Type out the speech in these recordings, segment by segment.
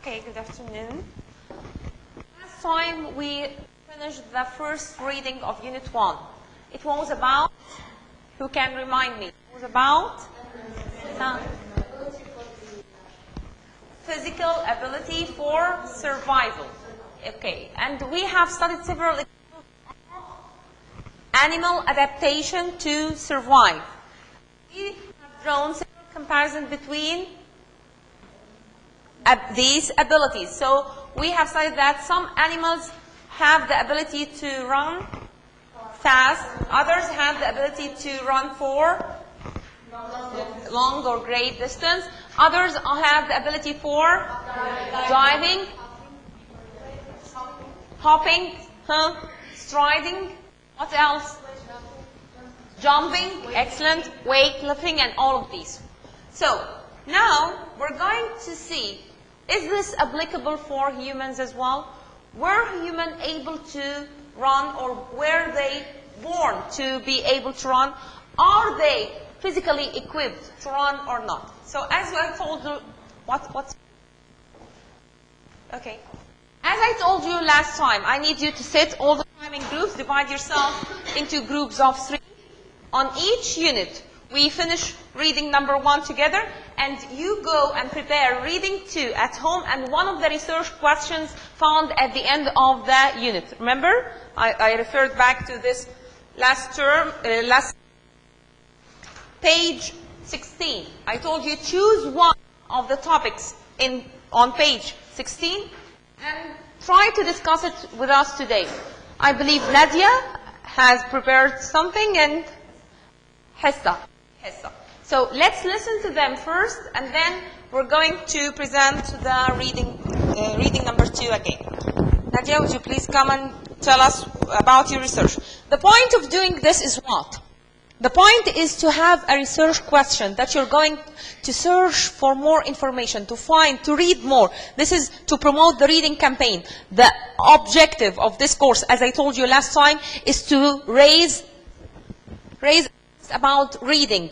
Okay, good afternoon. Last time we finished the first reading of Unit 1. It was about, who can remind me? It was about physical ability for survival. Okay, and we have studied several examples of animal adaptation to survive. We have drawn several comparisons between these abilities. So we have studied that some animals have the ability to run fast, others have the ability to run for long or great distance, others have the ability for diving, hopping, striding, what else? Jumping, excellent, weightlifting, and all of these. So now we're going to see, is this applicable for humans as well? Were humans able to run, or were they born to be able to run? Are they physically equipped to run or not? So as I told you, okay. As I told you last time, I need you to sit all the time in groups, divide yourself into groups of 3. On each unit, we finish reading number 1 together, and you go and prepare reading 2 at home, and one of the research questions found at the end of the unit. Remember, I referred back to this last page 16. I told you choose one of the topics on page 16 and try to discuss it with us today. I believe Nadia has prepared something, and Hessa. So let's listen to them first, and then we're going to present the reading number 2 again. Nadia, would you please come and tell us about your research? The point of doing this is what? The point is to have a research question that you're going to search for more information, to find, to read more. This is to promote the reading campaign. The objective of this course, as I told you last time, is to raise about reading,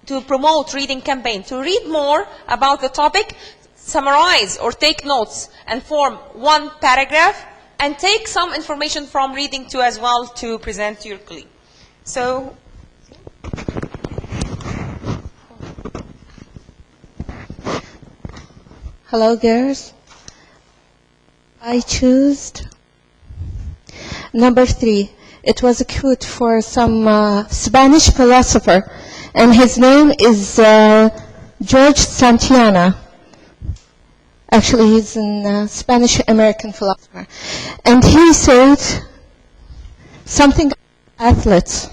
to promote reading campaign, to read more about the topic, summarize or take notes and form one paragraph, and take some information from reading 2 as well to present to your colleague. So, hello girls. I choose number 3. It was a quote for some Spanish philosopher, and his name is George Santayana. Actually, he's a Spanish-American philosopher. And he said something about athletes.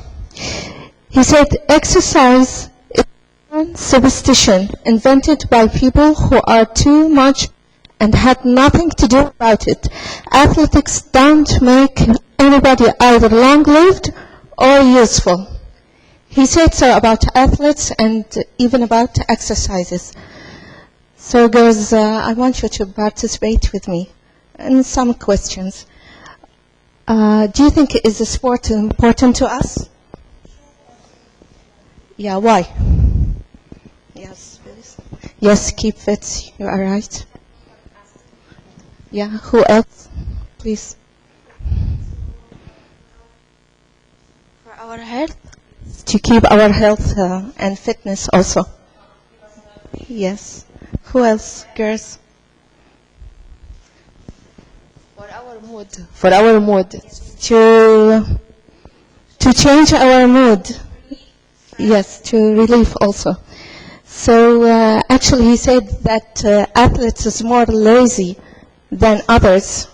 He said, exercise is a superstition invented by people who are too much and had nothing to do about it. Athletics don't make anybody either long-lived or useful. He said so about athletes and even about exercises. So girls, I want you to participate with me in some questions. Do you think is the sport important to us? Yeah, why? Yes, please. Yes, keep fit. You are right. Yeah, who else? Please. For our health? To keep our health and fitness also. Yes. Who else, girls? For our mood. For our mood. To change our mood. Yes, to relieve also. So actually he said that athletes is more lazy than others.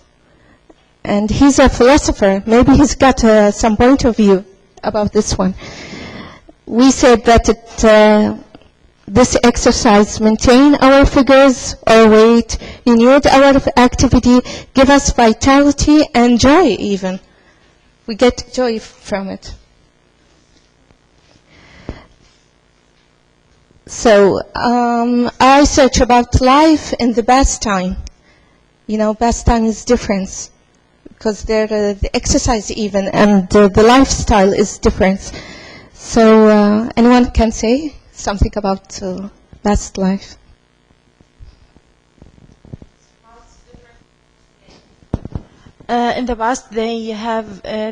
And he's a philosopher. Maybe he's got some point of view about this one. We said that this exercise maintain our figures or weight, renew our activity, give us vitality and joy even. We get joy from it. So I search about life in the best time. You know, best time is different because the exercise even and the lifestyle is different. So anyone can say something about best life? in the past, they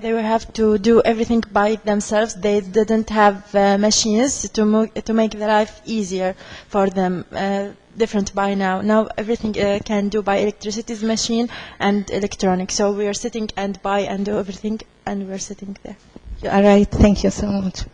will have to do everything by themselves. They didn't have machines to make their life easier for them. Different by now. Now everything can do by electricity's machine and electronics. So we are sitting and buy and do everything, and we're sitting there. You are right. Thank you so much.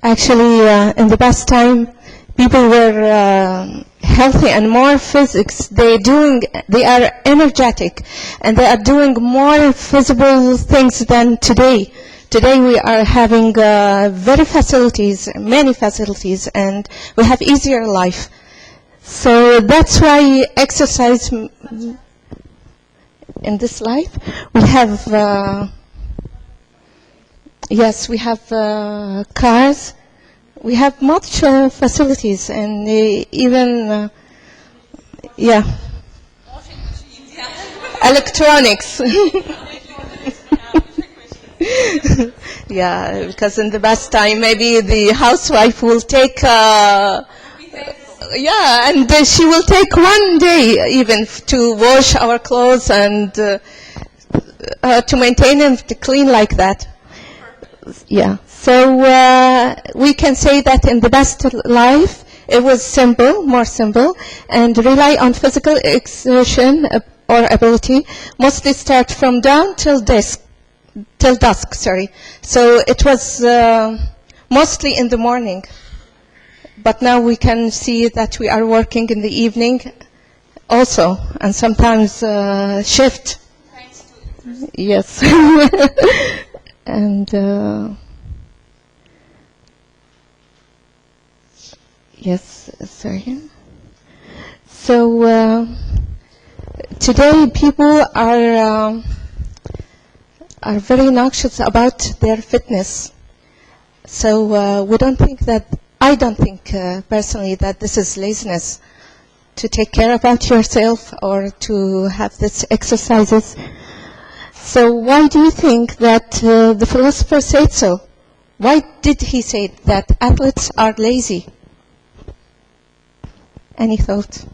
Actually, in the past time, people were healthy and more physics. They are energetic, and they are doing more visible things than today. Today we are having many facilities, and we have easier life. So that's why exercise in this life, we have, yes, we have cars, we have much facilities, and even, yeah, electronics. Yeah, because in the best time, maybe the housewife will take yeah, and she will take one day even to wash our clothes and to maintain them to clean like that. Yeah, so we can say that in the best life, it was simple, more simple, and rely on physical exertion or ability, mostly start from dawn till dusk. So it was mostly in the morning. But now we can see that we are working in the evening also, and sometimes shift. Thanks to Yes. And yes, sorry. So today people are very anxious about their fitness. So we don't think that. I don't think personally that this is laziness to take care about yourself or to have these exercises. So why do you think that the philosopher said so? Why did he say that athletes are lazy? Any thought?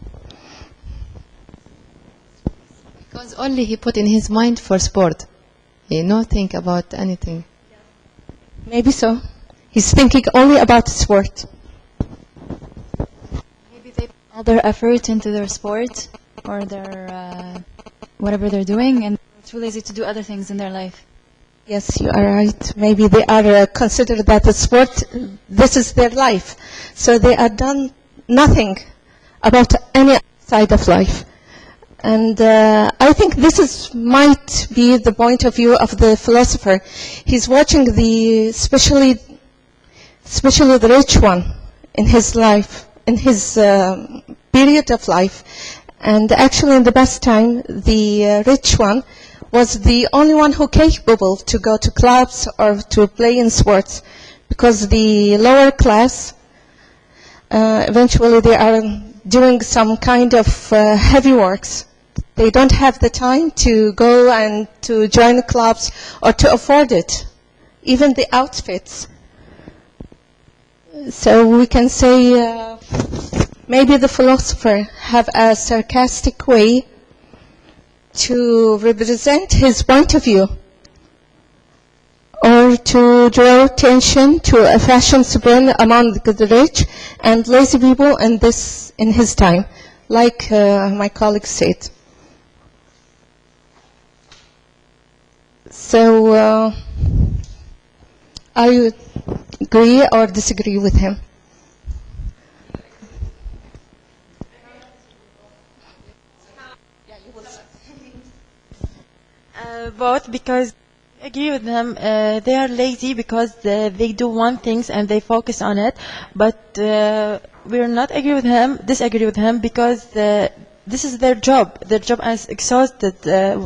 Because only he put in his mind for sport. He no think about anything. Maybe so. He's thinking only about sport. Maybe they put all their effort into their sport or their whatever they're doing, and they're too lazy to do other things in their life. Yes, you are right. Maybe they are considered that the sport, this is their life. So they are done nothing about any side of life. And I think this might be the point of view of the philosopher. He's watching especially the rich one in his life, in his period of life. And actually in the best time, the rich one was the only one who capable to go to clubs or to play in sports, because the lower class, eventually they are doing some kind of heavy works. They don't have the time to go and to join the clubs or to afford it, even the outfits. So we can say maybe the philosopher have a sarcastic way to represent his point of view, or to draw attention to a fashion spree among the rich and lazy people in his time, like my colleague said. So are you agree or disagree with him? Both, because I agree with them. They are lazy because they do one thing and they focus on it. But we're not disagree with him because this is their job. Their job is exhausted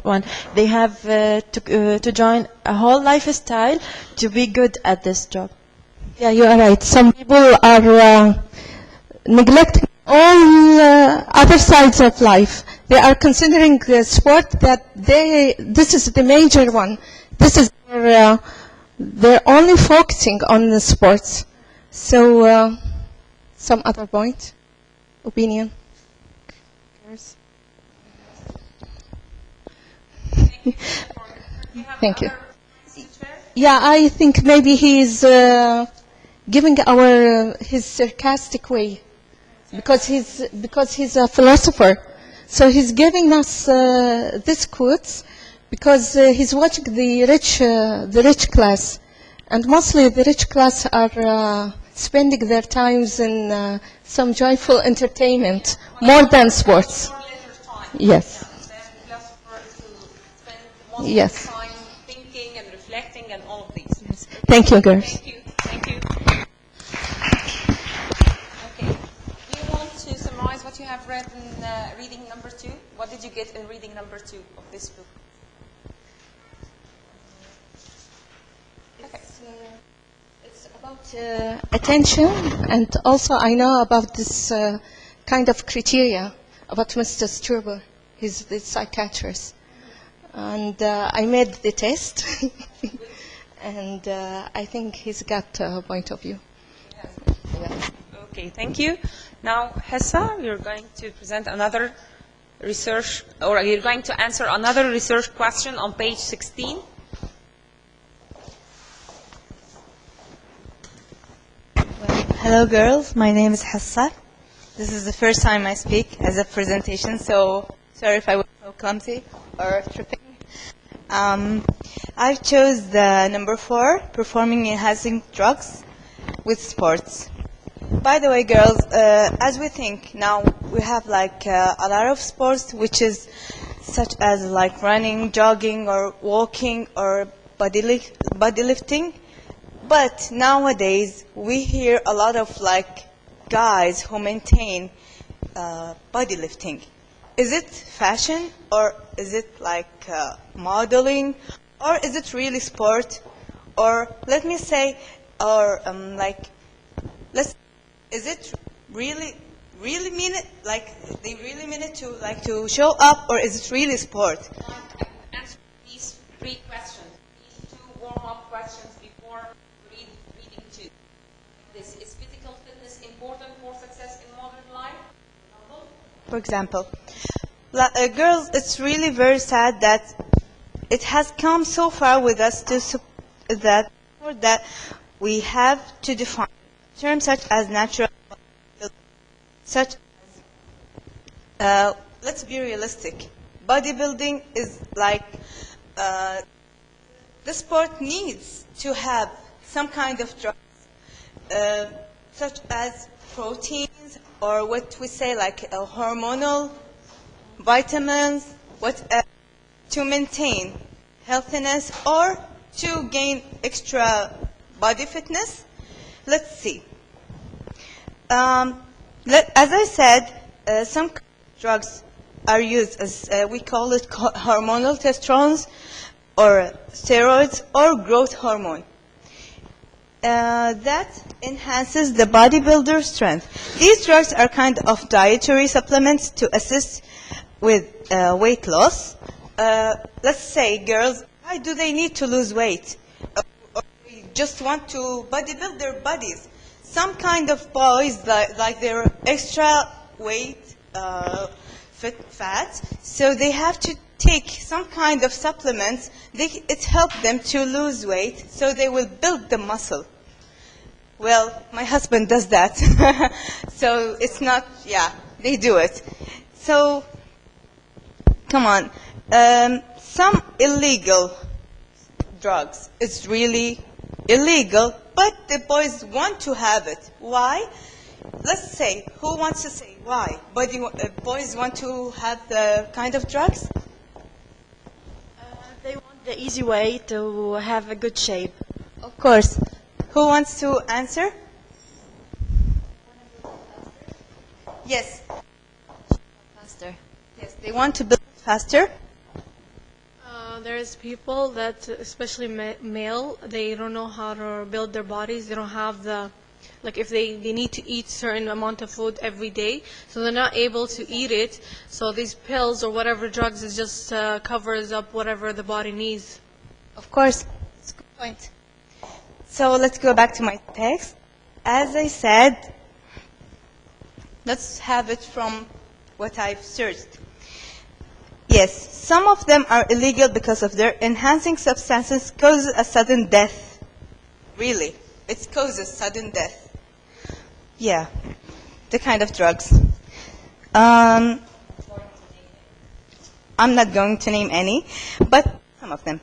one. They have to join a whole lifestyle to be good at this job. Yeah, you are right. Some people are neglecting all other sides of life. They are considering the sport that this is the major one. This is they're only focusing on the sports. So some other point, opinion. Thank you. Yeah, I think maybe he's giving his sarcastic way because he's a philosopher. So he's giving us these quotes because he's watching the rich class, and mostly the rich class are spending their times in some joyful entertainment more than sports. Yes. Yes. Time thinking and reflecting and all of these. Yes. Thank you, girls. Thank you. Thank you. Okay. Do you want to summarize what you have read in reading number 2? What did you get in reading number 2 of this book? Okay. It's about attention, and also I know about this kind of criteria about Mr. Struber. He's the psychiatrist. And I made the test, and I think he's got a point of view. Yes. Okay, thank you. Now, Hessa, you're going to present another research, or you're going to answer another research question on page 16. Hello girls, my name is Hassa. This is the first time I speak as a presentation, so sorry if I was so clumsy or tripping. I chose the number 4, performing enhancing drugs with sports. By the way, girls, as we think now, we have like a lot of sports which is such as like running, jogging, or walking, or bodylifting. But nowadays, we hear a lot of like guys who maintain bodylifting. Is it fashion, or is it like modeling, or is it really sport? Or let me say, or is it really mean it? Like they really mean it to show up, or is it really sport? I can answer these 3 questions, these 2 warm-up questions before reading 2. Is physical fitness important for success in modern life? For example, girls, it's really very sad that it has come so far with us that we have to define terms such as natural, such as, let's be realistic. Bodybuilding is like, the sport needs to have some kind of drugs, such as proteins, or what we say like hormonal vitamins, to maintain healthiness or to gain extra body fitness. Let's see. As I said, some drugs are used as we call it hormonal testosterone, or steroids, or growth hormone. That enhances the bodybuilder's strength. These drugs are kind of dietary supplements to assist with weight loss. Let's say girls, why do they need to lose weight? Or they just want to bodybuild their bodies. Some kind of boys like they're extra weight, fat, so they have to take some kind of supplements. It helps them to lose weight, so they will build the muscle. Well, my husband does that, so it's not, yeah, they do it. So, come on, some illegal drugs, it's really illegal, but the boys want to have it. Why? Let's say, who wants to say why? But boys want to have the kind of drugs? They want the easy way to have a good shape. Of course. Who wants to answer? Yes. Faster. Yes, they want to build faster. There's people that, especially male, they don't know how to build their bodies. They don't have the, like if they need to eat certain amount of food every day, so they're not able to eat it. So these pills or whatever drugs is just covers up whatever the body needs. Of course. That's a good point. So let's go back to my text. As I said, let's have it from what I've searched. Yes. Yes, some of them are illegal because of their enhancing substances cause a sudden death. Really, it causes sudden death. Yeah, the kind of drugs. I'm not going to name any, but some of them.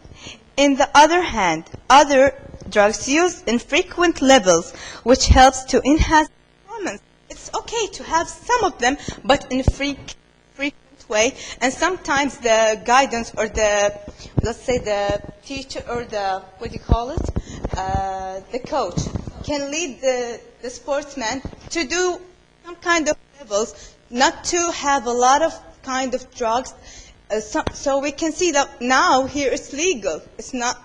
In the other hand, other drugs used in frequent levels, which helps to enhance performance. It's okay to have some of them, but in a frequent way, and sometimes the guidance or the, let's say the teacher or the, what do you call it, the coach can lead the sportsman to do some kind of levels, not to have a lot of kind of drugs. So we can see that now here it's legal. It's not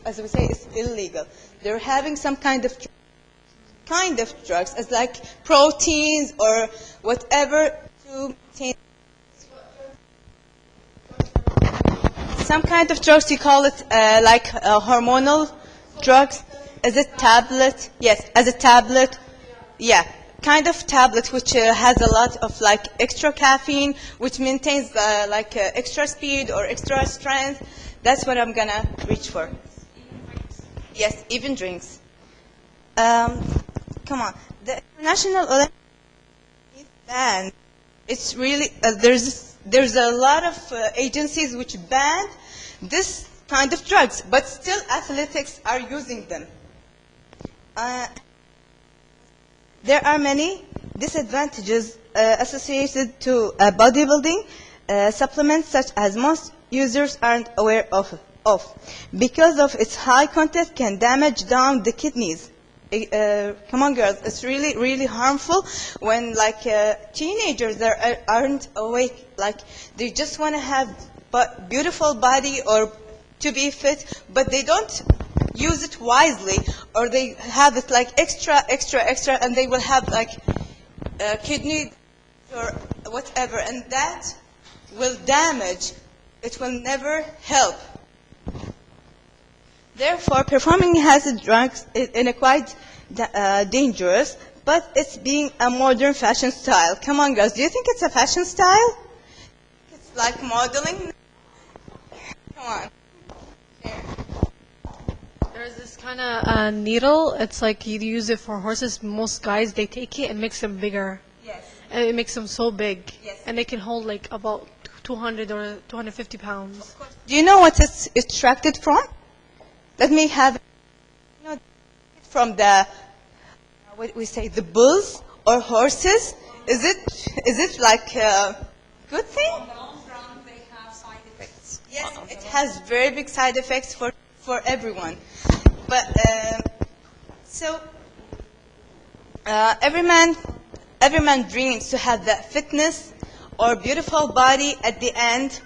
as we say, it's illegal. They're having some kind of drugs, as like proteins or whatever to maintain. Some kind of drugs, you call it like hormonal drugs. Is it tablet? Yes, as a tablet. Yeah, kind of tablet which has a lot of like extra caffeine, which maintains like extra speed or extra strength. That's what I'm gonna reach for. Yes, even drinks. Come on, the International Olympic ban. It's really there's a lot of agencies which ban this kind of drugs, but still athletics are using them. There are many disadvantages associated to bodybuilding supplements, such as most users aren't aware of. Because of its high content can damage down the kidneys. Come on, girls, it's really, really harmful when like teenagers aren't awake, like they just want to have beautiful body or to be fit, but they don't use it wisely, or they have it like extra, and they will have like kidney or whatever, and that will damage. It will never help. Therefore, performing hazard drugs is quite dangerous, but it's being a modern fashion style. Come on, girls, do you think it's a fashion style? It's like modeling? Come on. Here. There's this kind of needle. It's like you use it for horses. Most guys, they take it and makes them bigger. Yes. And it makes them so big. Yes. And they can hold like about 200 or 250 pounds. Do you know what it's extracted from? Let me have, you know, from the, what we say, the bulls or horses. Is it like a good thing? In the long run, they have side effects. Yes, it has very big side effects for everyone. But so every man dreams to have that fitness or beautiful body at the end.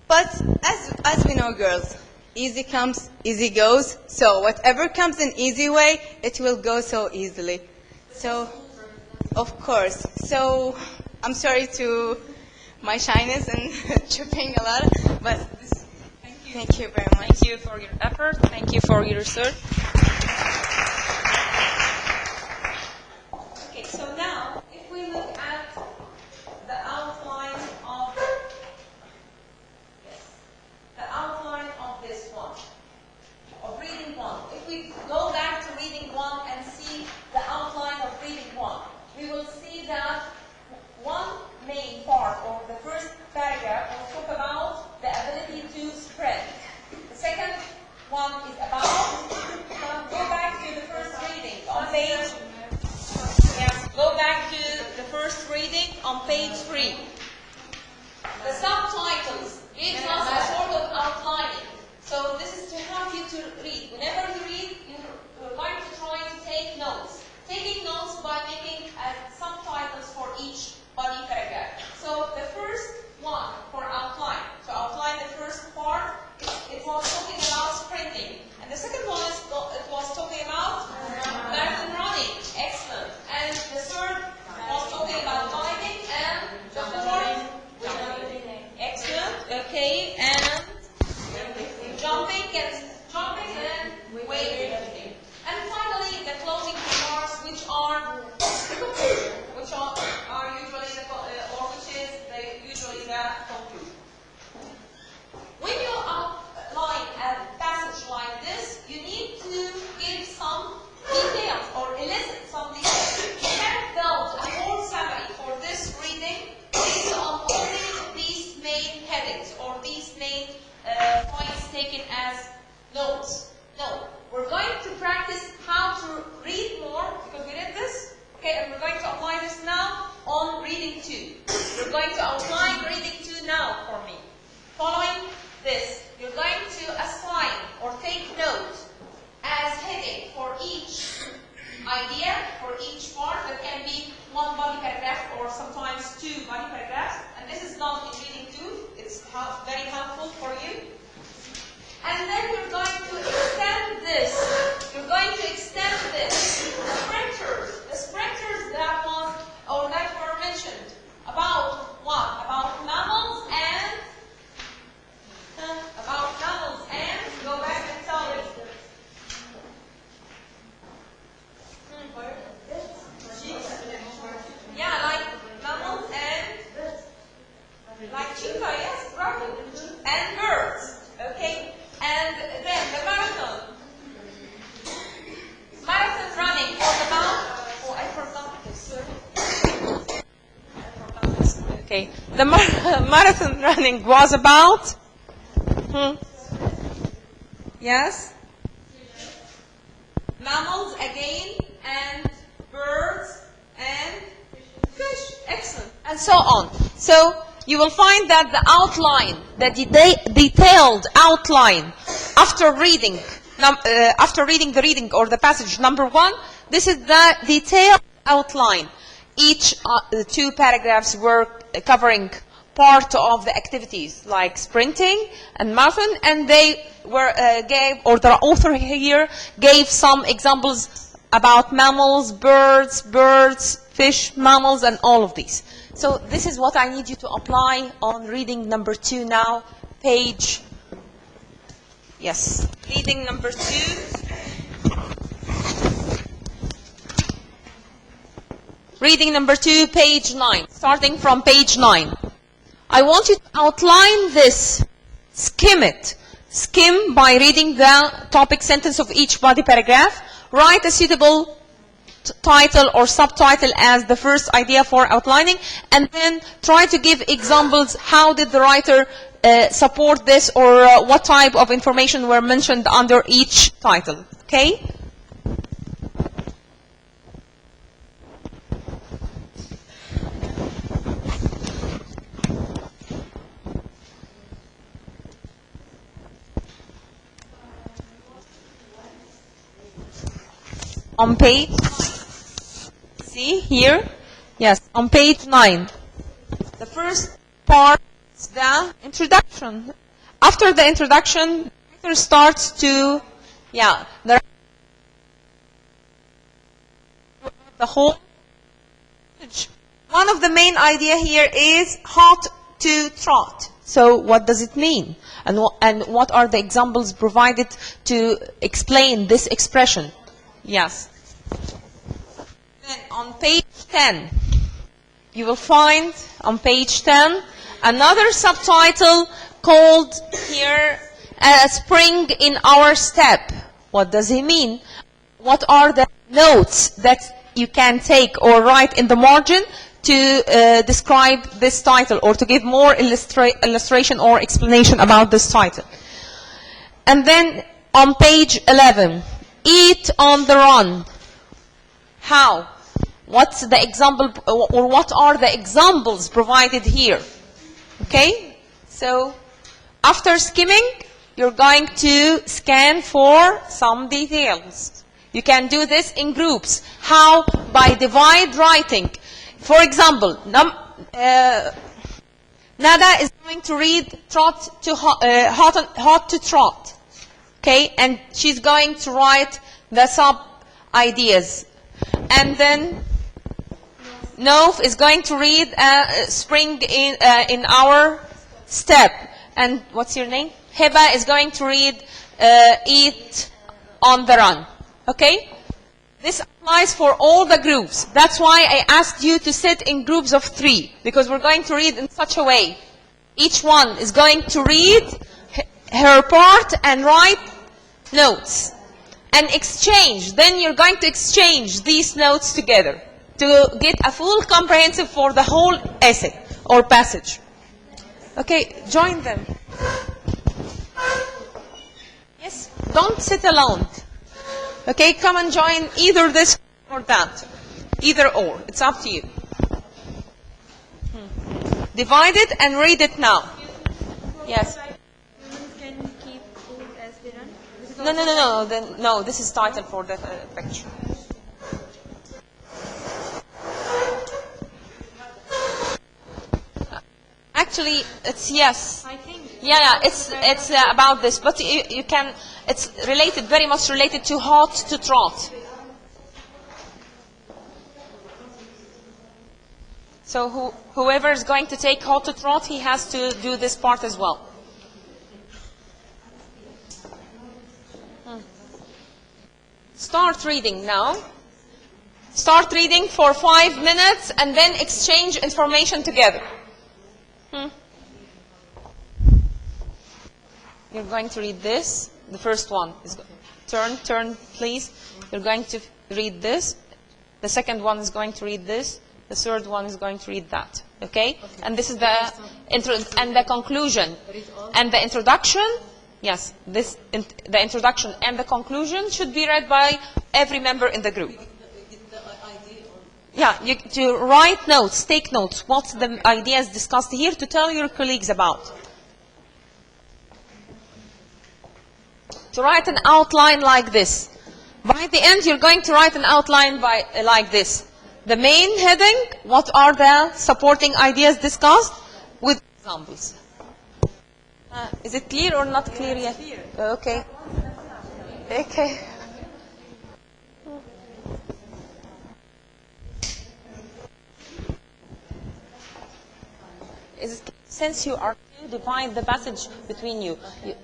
But as we know, girls, easy comes, easy goes. So whatever comes in easy way, it will go so easily. So, of course. So I'm sorry to my shyness and tripping a lot, but thank you very much. Thank you for your effort. Thank you for your research. Okay, so now if we look at the outline of this one, of reading one. If we go back to reading one and see the outline of reading one, we will see that one main part of the first paragraph will talk about the ability to spread. The second one is about, go back to the first reading on page, yes, go back to the first reading on page 3. The subtitles gives us a sort of outlining. So this is to help you to read. Whenever you read, you're going to try to take notes. Taking notes by making subtitles for each body paragraph. So the first one for outline. To outline the first part, it was talking about sprinting. And the second one it was talking about marathon running. Excellent. And the third was talking about diving, and the fourth, excellent. Okay, and jumping and weightlifting. And finally, the closing remarks, which are usually notes. No, we're going to practice how to read more because we did this. Okay, and we're going to apply this now on reading 2. You're going to outline reading 2 now for me. Following this, you're going to assign or take note as heading for each idea, for each part. That can be 1 body paragraph or sometimes 2 body paragraphs. And this is done in reading 2. It's very helpful for you. And then you're going to extend this. You're going to extend this. The sprinters that was or that were mentioned. About what? About mammals and go back and tell me. Yeah, like mammals and like cheetah, yes, right. And birds. Okay. And then the marathon. Marathon running was about. Oh, I forgot this. Okay. The marathon running was about. Yes. Mammals again, and birds and fish. Excellent. And so on. So you will find that the outline, the detailed outline after reading the reading or the passage number 1, this is the detailed outline. Each 2 paragraphs were covering part of the activities like sprinting and marathon, and they were gave, or the author here gave some examples about mammals, birds, fish, mammals, and all of these. So this is what I need you to apply on reading number 2 now, page, yes, reading number 2. Reading number 2, page 9, starting from page 9. I want you to outline this, skim it. Skim by reading the topic sentence of each body paragraph. Write a suitable title or subtitle as the first idea for outlining, and then try to give examples. How did the writer support this, or what type of information were mentioned under each title? Okay? On page, see here? Yes, on page 9. The first part is the introduction. After the introduction, the writer starts to, the whole message. One of the main idea here is hot to trot. So what does it mean? And what are the examples provided to explain this expression? Yes. Then on page 10, you will find on page 10 another subtitle called here Spring in Our Step. What does it mean? What are the notes that you can take or write in the margin to describe this title, or to give more illustration or explanation about this title? And then on page 11, Eat on the Run. How? What's the example, or what are the examples provided here? Okay? So, after skimming, you're going to scan for some details. You can do this in groups. How? By divide writing. For example, Nada is going to read hot to trot. Okay? And she's going to write the sub-ideas. And then Nof is going to read Spring in Our Step. And what's your name? Heba is going to read Eat on the Run. Okay? This applies for all the groups. That's why I asked you to sit in groups of 3, because we're going to read in such a way. Each one is going to read her part and write notes. And exchange. Then you're going to exchange these notes together to get a full comprehensive for the whole essay or passage. Okay, join them. Yes, don't sit alone. Okay, come and join either this or that. Either or. It's up to you. Divide it and read it now. Yes. Can keep food as they run? No, this is title for the picture. Actually, it's yes. I think. Yeah, it's about this, but you can. It's related, very much related to hot to trot. So whoever is going to take hot to trot, he has to do this part as well. Start reading now. Start reading for 5 minutes and then exchange information together. You're going to read this. The first one is turn, please. You're going to read this. The second one is going to read this. The third one is going to read that. Okay? And this is the the conclusion and the introduction. Yes, the introduction and the conclusion should be read by every member in the group. Yeah, to write notes, take notes. What's the ideas discussed here to tell your colleagues about? To write an outline like this. By the end, you're going to write an outline like this. The main heading, what are the supporting ideas discussed, with examples. Is it clear or not clear yet? Okay. Okay. Since you are to divide the passage between you,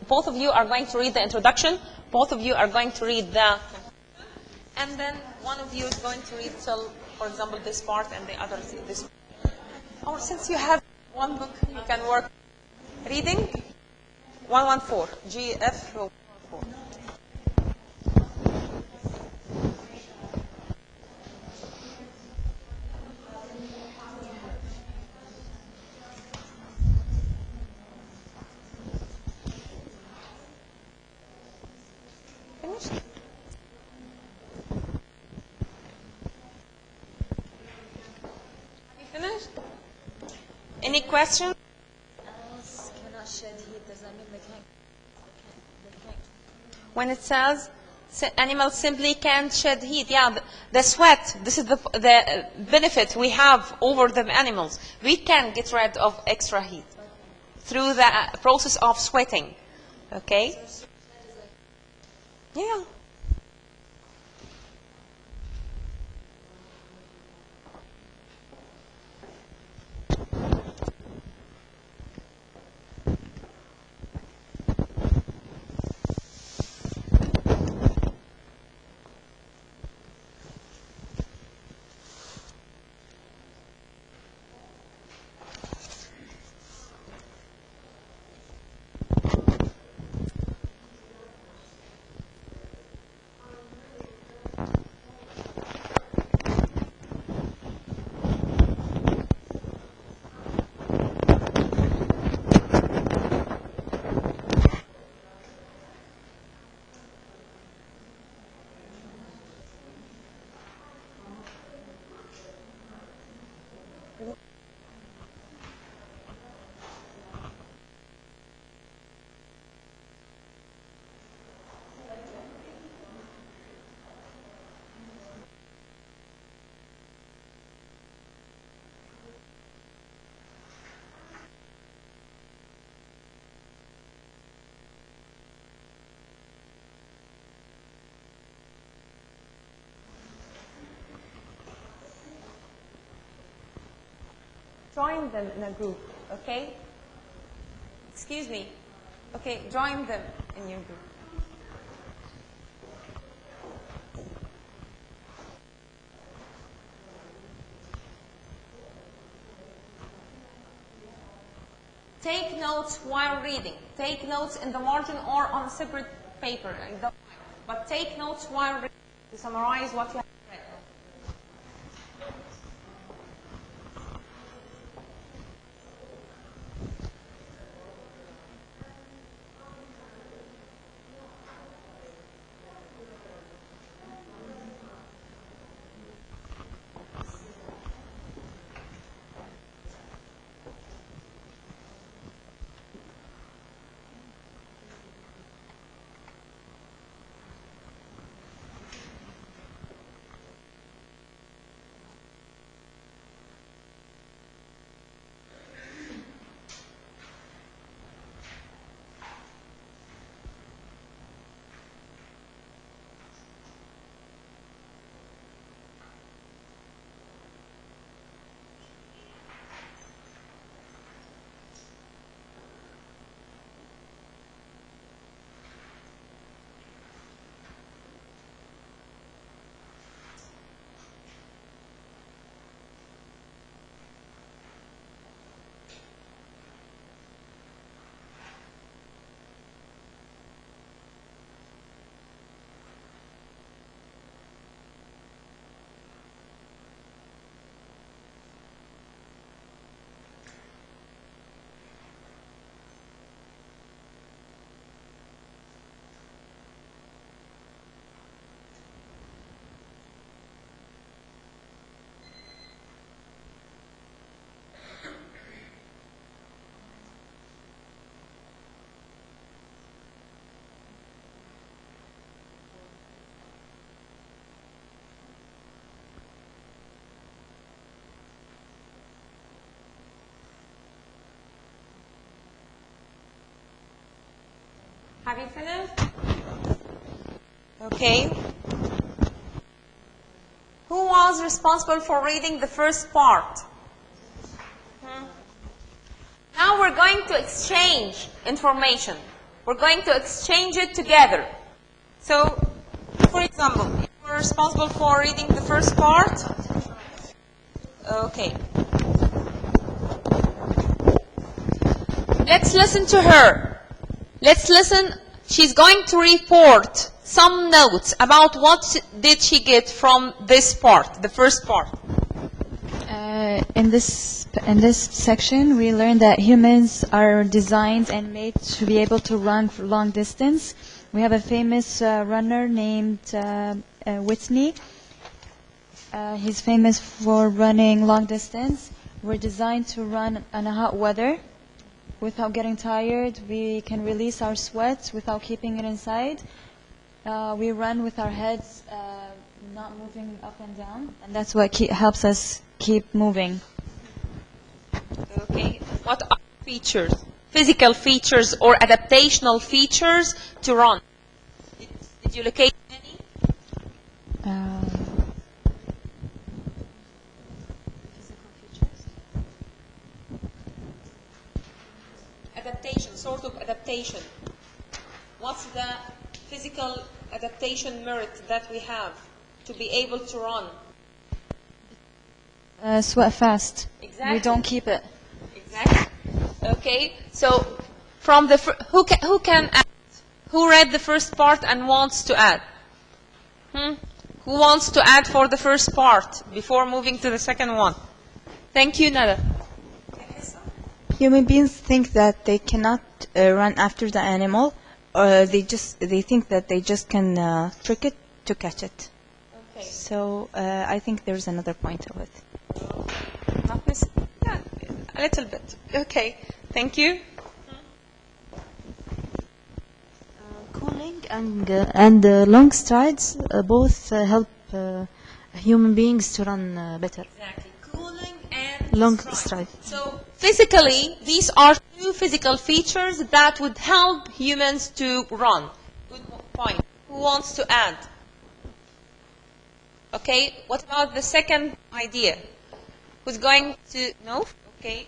both of you are going to read the introduction, both of you are going to read the, and then one of you is going to read till, for example, this part, and the other this. Or since you have one book, you can work reading 114 GF 114. Finished? Finished? Any questions? Animals cannot shed heat. Does that mean they can't? When it says animals simply can't shed heat, yeah, the sweat, this is the benefit we have over the animals. We can get rid of extra heat through the process of sweating. Okay? Yeah. Join them in a group, okay? Excuse me. Okay, join them in your group. Take notes while reading. Take notes in the margin or on a separate paper. But take notes while reading to summarize what you have read. Have you finished? Okay. Who was responsible for reading the first part? Now we're going to exchange information. We're going to exchange it together. So, for example, you were responsible for reading the first part. Okay. Let's listen to her. Let's listen. She's going to report some notes about what did she get from this part, the first part. In this section, we learned that humans are designed and made to be able to run for long distance. We have a famous runner named Whitney. He's famous for running long distance. We're designed to run in a hot weather without getting tired. We can release our sweat without keeping it inside. We run with our heads not moving up and down, and that's what helps us keep moving. Okay. What are features? Physical features or adaptational features to run? Did you locate any? Physical features. Adaptation, sort of adaptation. What's the physical adaptation merit that we have to be able to run? Sweat fast. Exactly. We don't keep it. Exactly. Okay. So, from the who can add? Who read the first part and wants to add? Who wants to add for the first part before moving to the second one? Thank you, Nada. Human beings think that they cannot run after the animal, or they think that they just can trick it to catch it. Okay. So I think there's another point of it. Not this. Yeah, a little bit. Okay. Thank you. Cooling and long strides both help human beings to run better. Exactly. Cooling and Long stride. So physically, these are two physical features that would help humans to run. Good point. Who wants to add? Okay. What about the second idea? Who's going to? No. Okay.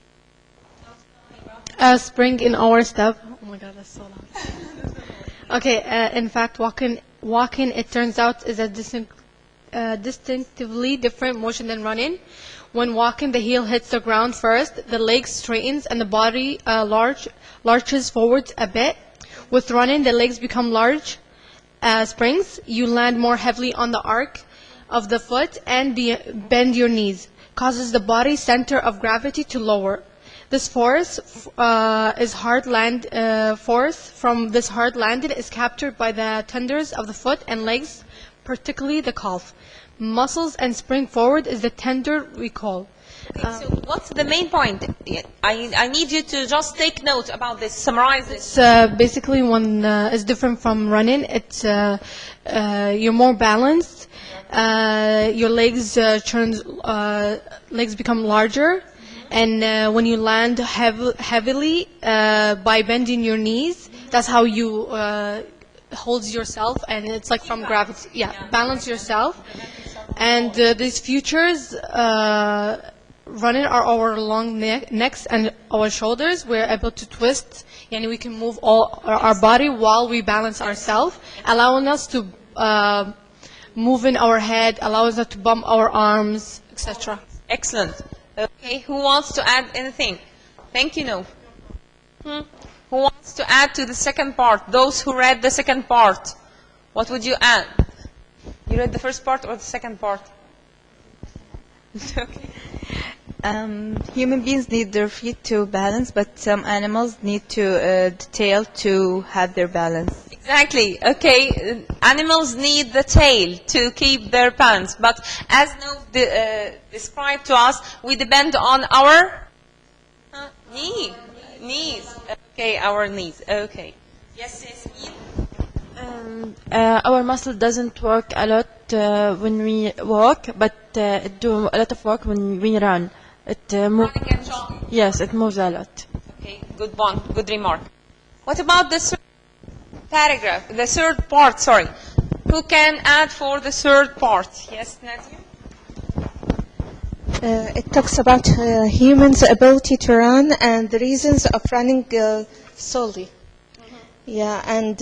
Spring in our step. Oh my God, that's so loud. Okay, in fact, walking, it turns out, is a distinctively different motion than running. When walking, the heel hits the ground first, the legs straightens, and the body lurches forwards a bit. With running, the legs become large springs. You land more heavily on the arc of the foot and bend your knees, causes the body center of gravity to lower. This force is hard land force from this hard landing is captured by the tendons of the foot and legs, particularly the calf. Muscles and spring forward is the tender recall. Okay, so what's the main point? I need you to just take note about this. Summarize this. Basically, one is different from running. It's you're more balanced. Your legs legs become larger. And when you land heavily by bending your knees, that's how you hold yourself, and it's like from gravity. Yeah, balance yourself. And these features running are our long necks and our shoulders. We're able to twist, and we can move all our body while we balance ourselves, allowing us to move in our head, allowing us to bump our arms, etc. Excellent. Okay, who wants to add anything? Thank you, no. Who wants to add to the second part? Those who read the second part, what would you add? You read the first part or the second part? Okay. Human beings need their feet to balance, but some animals need the tail to have their balance. Exactly. Okay. Animals need the tail to keep their balance, but as Nov described to us, we depend on our knees. Okay, our knees. Okay. Yes, Our muscle doesn't work a lot when we walk, but it do a lot of work when we run. It moves. Running and jogging. Yes, it moves a lot. Okay. Good one. Good remark. What about the paragraph, the third part, sorry. Who can add for the third part? Yes, Nadia? It talks about humans' ability to run and the reasons of running solely. Yeah, and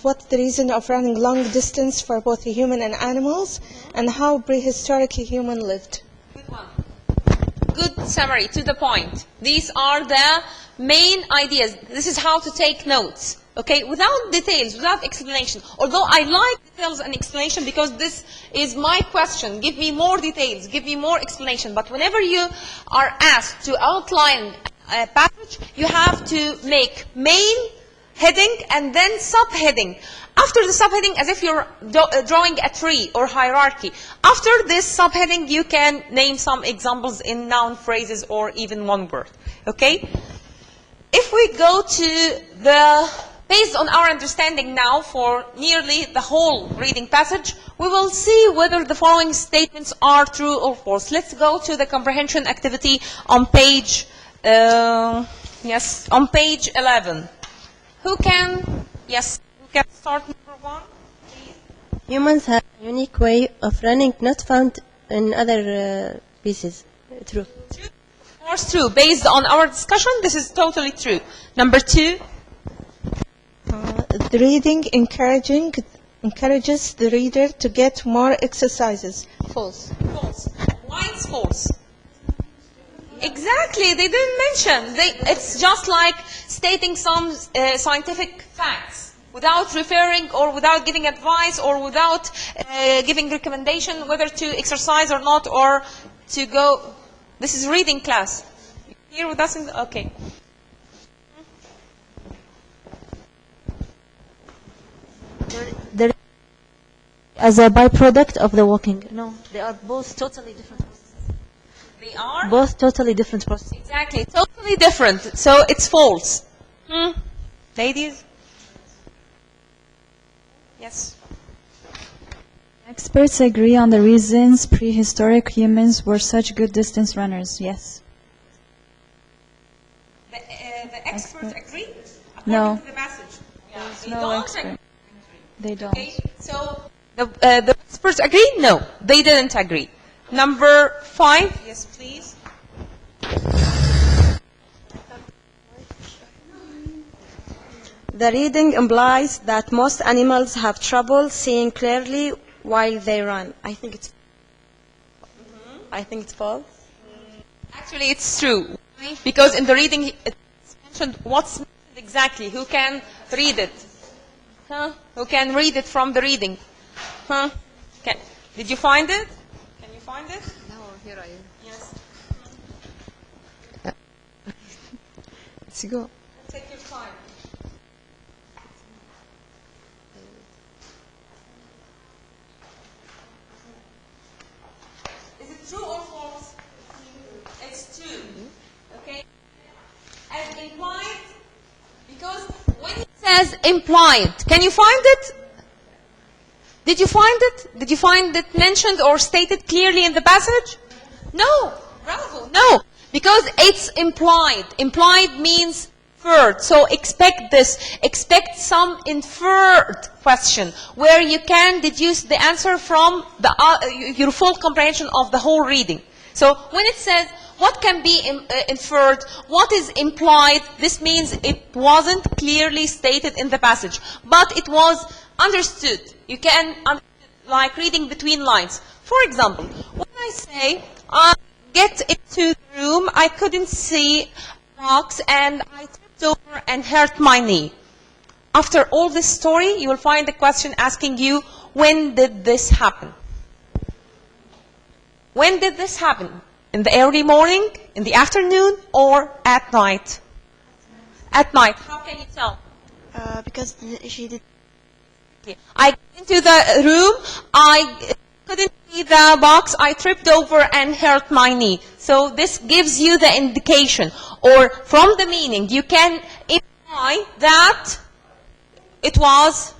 what the reason of running long distance for both human and animals, and how prehistoric human lived. Good one. Good summary, to the point. These are the main ideas. This is how to take notes. Okay, without details, without explanation. Although I like details and explanation because this is my question. Give me more details, give me more explanation. But whenever you are asked to outline a passage, you have to make main heading and then subheading. After the subheading, as if you're drawing a tree or hierarchy. After this subheading, you can name some examples in noun phrases or even one word. Okay? If we go to the, based on our understanding now for nearly the whole reading passage, we will see whether the following statements are true or false. Let's go to the comprehension activity on page, yes, on page 11. Who can, yes, who can start number one, please? Humans have a unique way of running not found in other species. True. True. Of course, true. Based on our discussion, this is totally true. Number two. The reading encourages the reader to get more exercises. False. False. Why it's false? Exactly, they didn't mention. It's just like stating some scientific facts without referring or without giving advice or without giving recommendation whether to exercise or not or to go. This is reading class. You here with us? Okay. As a byproduct of the walking. No, they are both totally different processes. They are? Both totally different processes. Exactly, totally different. So it's false. Ladies? Yes. Experts agree on the reasons prehistoric humans were such good distance runners. Yes. The experts agree? No. According to the passage. Yeah. They No don't expert. agree. They don't. Okay. So the experts agree? No, they didn't agree. Number 5. Yes, please. The reading implies that most animals have trouble seeing clearly while they run. I think it's false. Actually, it's true. Because in the reading, it's mentioned what's mentioned exactly. Who can read it? Huh? Who can read it from the reading? Huh? Did you find it? Can you find it? No, here I am. Yes. Let's go. Take your time. Is it true or false? It's true. Okay? And implied, because when it says implied, can you find it? Did you find it? Did you find it mentioned or stated clearly in the passage? No. Bravo. No. Because it's implied. Implied means inferred. So expect this. Expect some inferred question where you can deduce the answer from your full comprehension of the whole reading. So when it says what can be inferred, what is implied, this means it wasn't clearly stated in the passage, but it was understood. You can understand, like reading between lines. For example, when I say, I get into the room, I couldn't see a box, and I tripped over and hurt my knee. After all this story, you will find the question asking you, when did this happen? When did this happen? In the early morning, in the afternoon, or at night? At night. How can you tell? Because she did. I got into the room, I couldn't see the box, I tripped over and hurt my knee. So this gives you the indication. Or from the meaning, you can imply that it was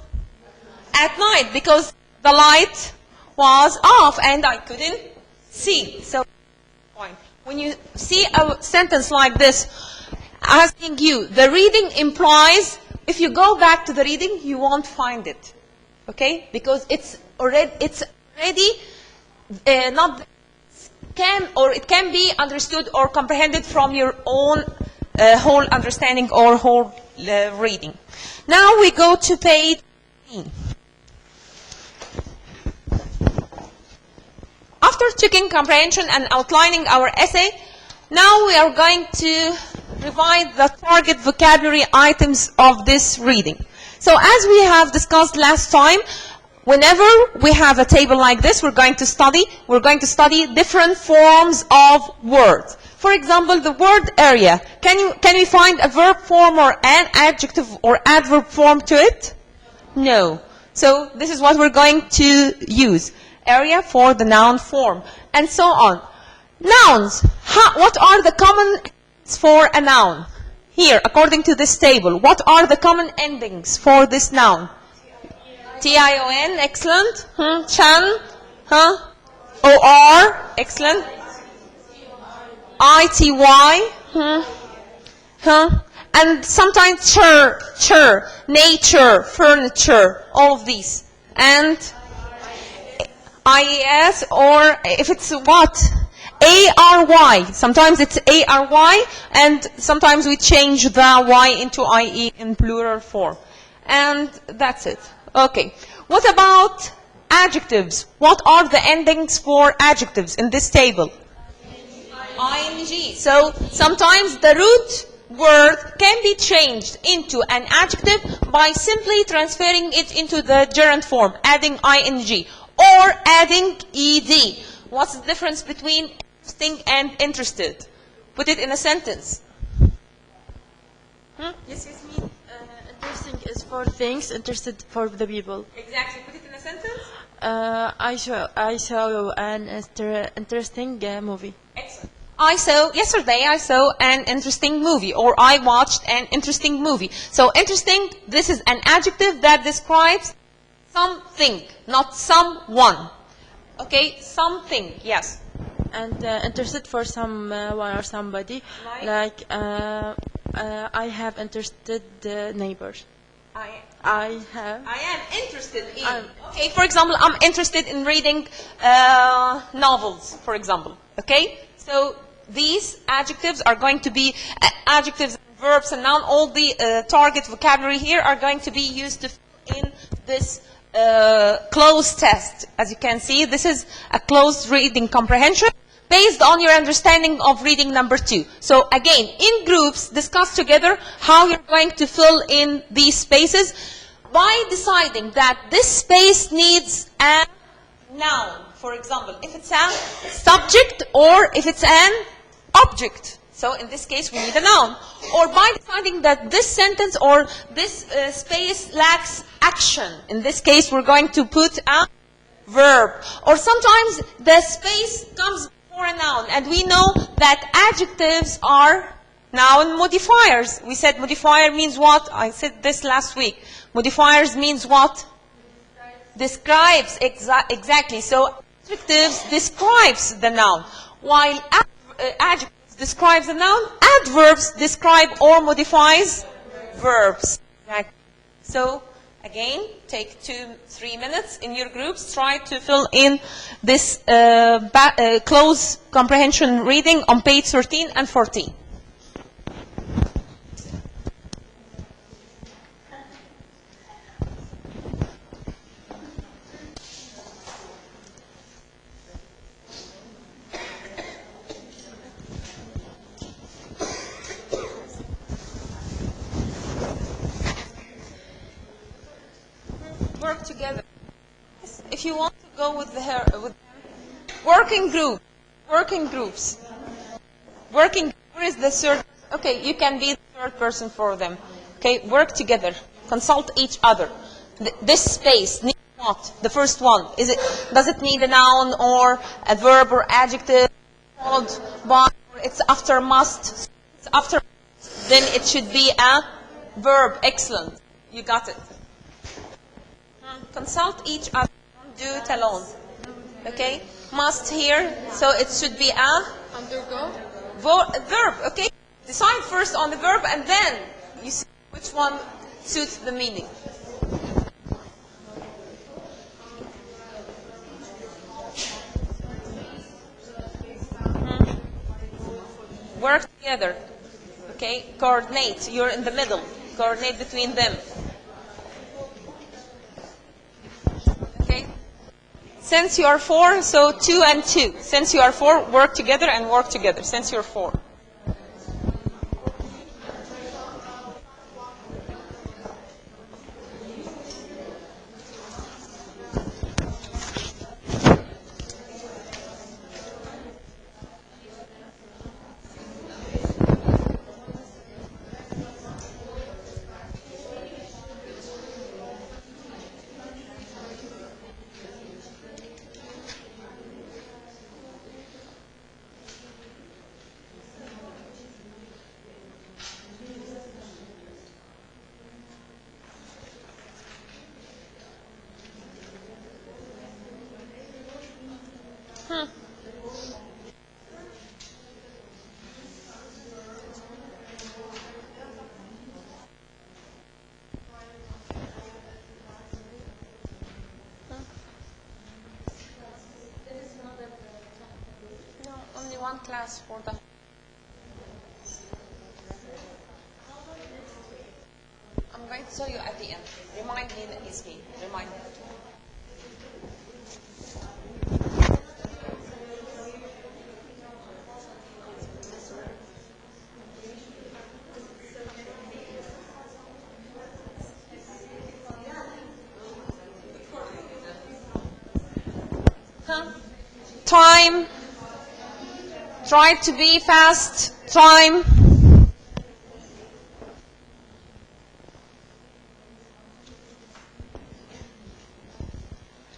at night because the light was off and I couldn't see. So when you see a sentence like this, asking you, the reading implies If you go back to the reading, you won't find it, okay? Because it's already not it can be understood or comprehended from your own whole understanding or whole reading. Now we go to page 13. After checking comprehension and outlining our essay, now we are going to revise the target vocabulary items of this reading. So as we have discussed last time, whenever we have a table like this, we're going to study different forms of words. For example, the word area. Can we find a verb form or an adjective or adverb form to it? No. So this is what we're going to use. Area for the noun form, and so on. Nouns. What are the common endings for a noun? Here, according to this table, what are the common endings for this noun? T-I-O-N, excellent. Chan, O-R, excellent. I-T-Y, and sometimes chur, nature, furniture, all of these. And I-E-S, or if it's what? A-R-Y. Sometimes it's A-R-Y, and sometimes we change the Y into I-E in plural form. And that's it. Okay. What about adjectives? What are the endings for adjectives in this table? I-N-G. So sometimes the root word can be changed into an adjective by simply transferring it into the gerund form, adding I-N-G, or adding ed. What's the difference between interesting and interested? Put it in a sentence. Yes, me. Interesting is for things, interested for the people. Exactly. Put it in a sentence. I saw an interesting movie. Excellent. Yesterday I saw an interesting movie, or I watched an interesting movie. So interesting, this is an adjective that describes something, not someone. Okay, something, yes. And interested for someone or somebody, like I have interested neighbors. I am interested in. Okay, for example, I'm interested in reading novels, for example. Okay, so these adjectives are going to be adjectives, verbs, and noun. All the target vocabulary here are going to be used to fill in this closed test. As you can see, this is a closed reading comprehension based on your understanding of reading number 2. So again, in groups, discuss together how you're going to fill in these spaces by deciding that this space needs a noun. For example, if it's a subject or if it's an object. So in this case, we need a noun. Or by deciding that this sentence or this space lacks action. In this case, we're going to put a verb. Or sometimes the space comes before a noun. And we know that adjectives are noun modifiers. We said modifier means what? I said this last week. Modifiers means what? Describes. Exactly. So adjectives describes the noun. While adjectives describes a noun, adverbs describe or modifies verbs. Exactly. So again, take 2-3 minutes in your groups. Try to fill in this close comprehension reading on page 13 and 14. Work together. If you want to go with working groups. Where is the third? Okay, you can be the third person for them. Okay, work together. Consult each other. This space needs what? The first one. Does it need a noun or a verb or adjective? Followed by, it's after must. It's after. Then it should be a verb. Excellent. You got it. Consult each other. Don't do it alone. Okay? Must here. So it should be a Undergo. verb. Okay? Decide first on the verb and then you see which one suits the meaning. Work together. Okay? Coordinate. You're in the middle. Coordinate between them. Okay? Since you are 4, so 2 and 2. Since you are 4, work together and work together. Since you're 4. Only one class for the... I'm going to tell you at the end. Remind me that he's me. Remind me. Time. Try to be fast. Time.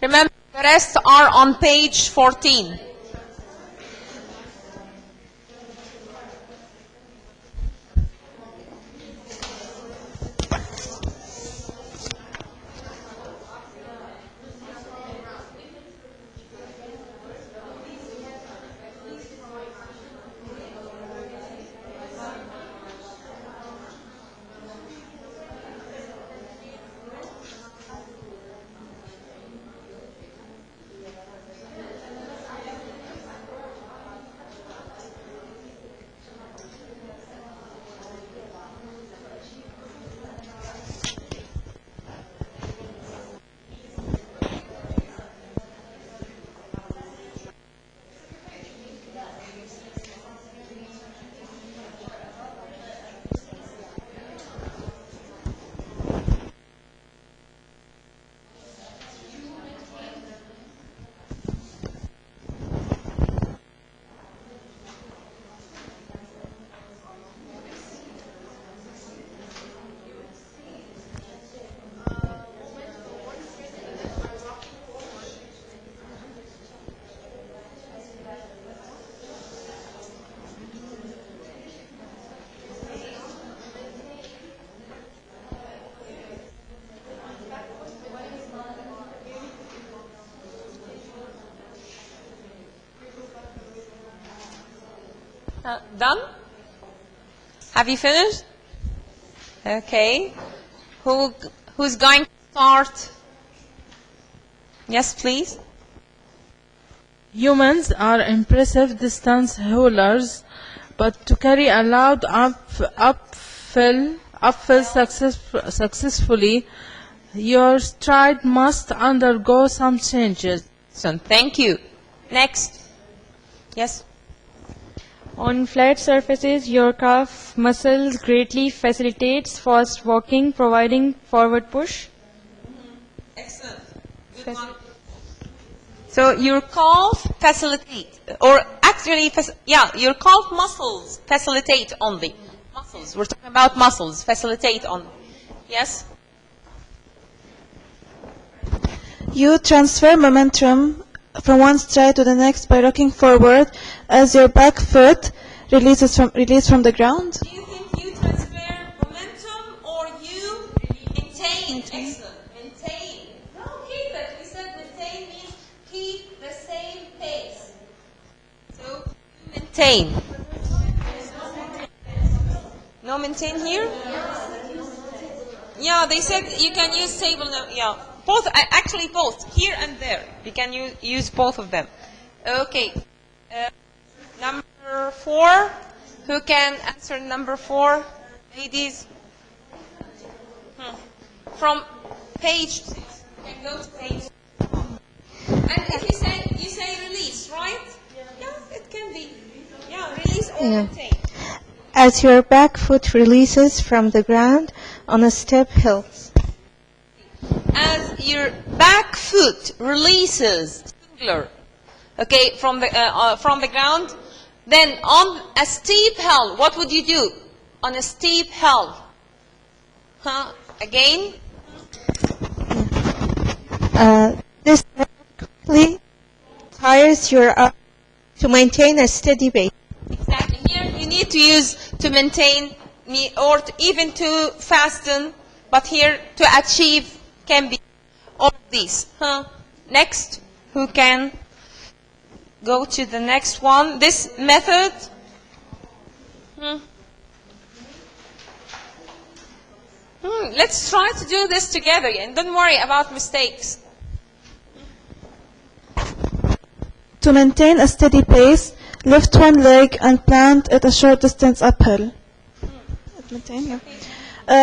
Remember, the rest are on page 14. Done? Have you finished? Okay. Who's going to start? Yes, please. Humans are impressive distance haulers, but to carry a loud uphill successfully, your stride must undergo some changes. So, thank you. Next. Yes. On flat surfaces, your calf muscles greatly facilitates fast walking, providing forward push. Excellent. Good one. So your calf facilitate, or actually, your calf muscles facilitate only. Muscles. We're talking about muscles. Facilitate only. Yes. You transfer momentum from one stride to the next by rocking forward as your back foot releases from the ground. Do you think you transfer momentum or you maintain? Excellent. Maintain. No, keep it. We said maintain means keep the same pace. So maintain. No maintain here? Yeah, they said you can use table. Yeah, both. Actually, both here and there. You can use both of them. Okay. Number 4. Who can answer number 4, ladies? From page 6. You can go to page 6. And if you say release, right? Yeah, it can be. Yeah, release or maintain. As your back foot releases from the ground on a step hill. As your back foot releases, singular, okay, from the ground, then on a steep hill, what would you do? On a steep hill, again. This quickly tires your arm to maintain a steady base. Exactly. Here you need to use to maintain or even to fasten, but here to achieve can be all of these. Next, who can go to the next one? This method. Let's try to do this together, and don't worry about mistakes. To maintain a steady pace, lift one leg and plant it a short distance uphill.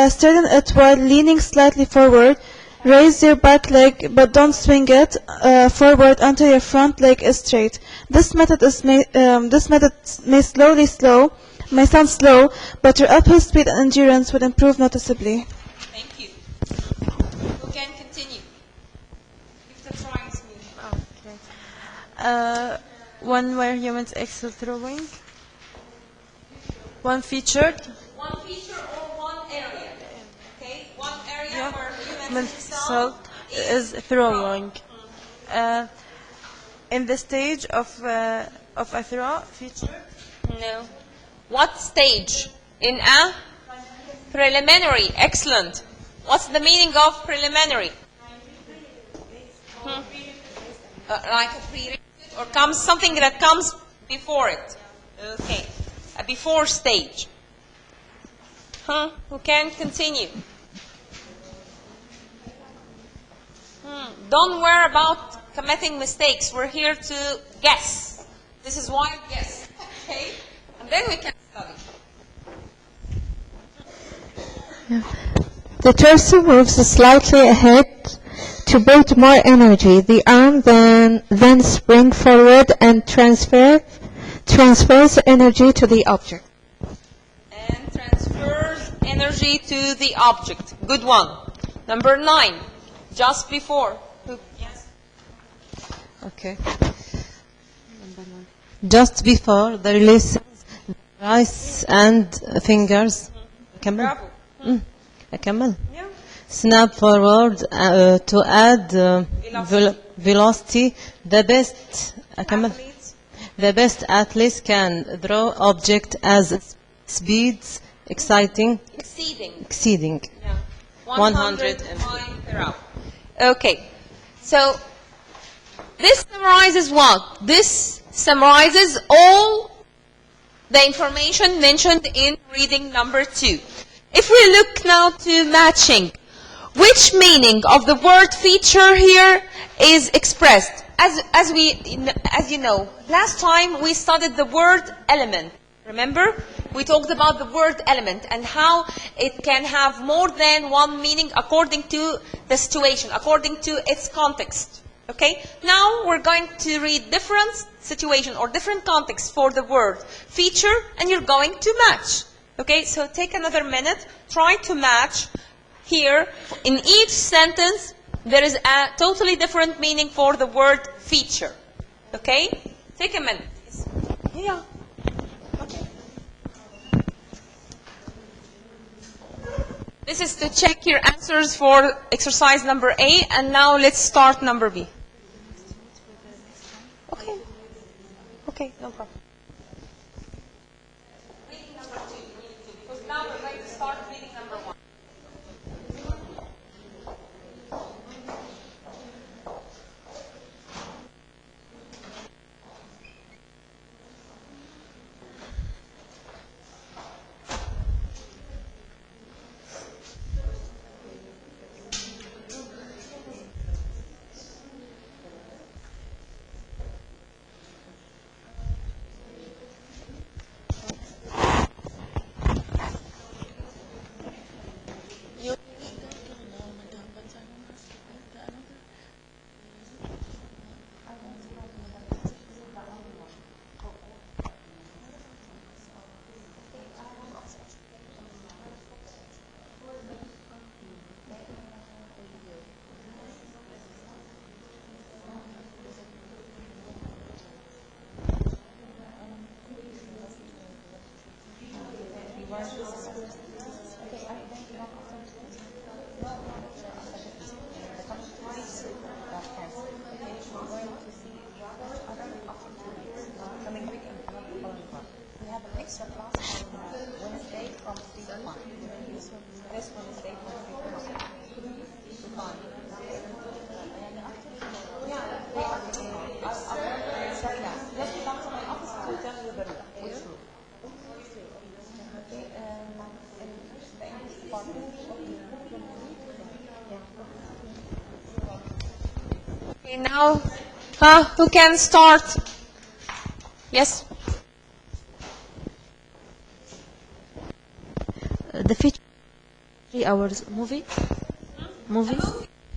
Straighten it while leaning slightly forward. Raise your back leg, but don't swing it forward until your front leg is straight. This method may sound slow, but your uphill speed and endurance will improve noticeably. Thank you. Who can continue? If the trying smooth. Okay. One where humans excel throwing. One featured. One feature or one area. Okay, one area where humans excel is throwing. In the stage of a throw, featured. No. What stage? In a preliminary. Excellent. What's the meaning of preliminary? Like a prerequisite or comes something that comes before it. Okay. A before stage. Who can continue? Don't worry about committing mistakes. We're here to guess. This is wild guess. Okay? And then we can study. The torso moves slightly ahead to build more energy. The arm then spring forward and transfers energy to the object. And transfers energy to the object. Good one. Number 9. Just before. Yes. Okay. Just before the release, the wrists and fingers. أكمل. أكمل. Snap forward to add velocity. The best athletes can throw object as speeds exceeding. Yeah. 100 miles per hour. Okay. So this summarizes what? This summarizes all the information mentioned in reading number 2. If we look now to matching, which meaning of the word feature here is expressed? As you know, last time we studied the word element. Remember? We talked about the word element and how it can have more than one meaning according to the situation, according to its context. Okay? Now we're going to read different situation or different context for the word feature, and you're going to match. Okay? So take another minute, try to match. Here, in each sentence, there is a totally different meaning for the word feature. Okay? Take a minute, please. Yeah. Okay. This is to check your answers for exercise number A, and now let's start number B. Okay. Okay, no problem. Reading number 2, because now we're going to start reading number 1. Okay, now, who can start? Yes? The feature 3 hours movie.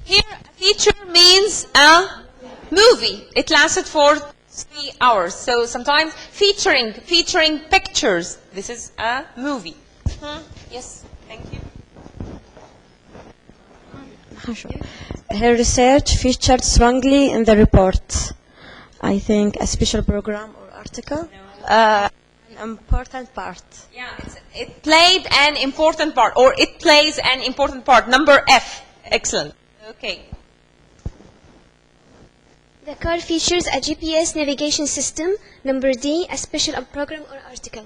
Here, a feature means a movie. It lasted for 3 hours. So sometimes featuring pictures. This is a movie. Yes, thank you. Her research featured strongly in the report. I think a special program or article. An important part. Yeah, it played an important part, or it plays an important part. Number F. Excellent. Okay. The car features a GPS navigation system. Number D, a special program or article.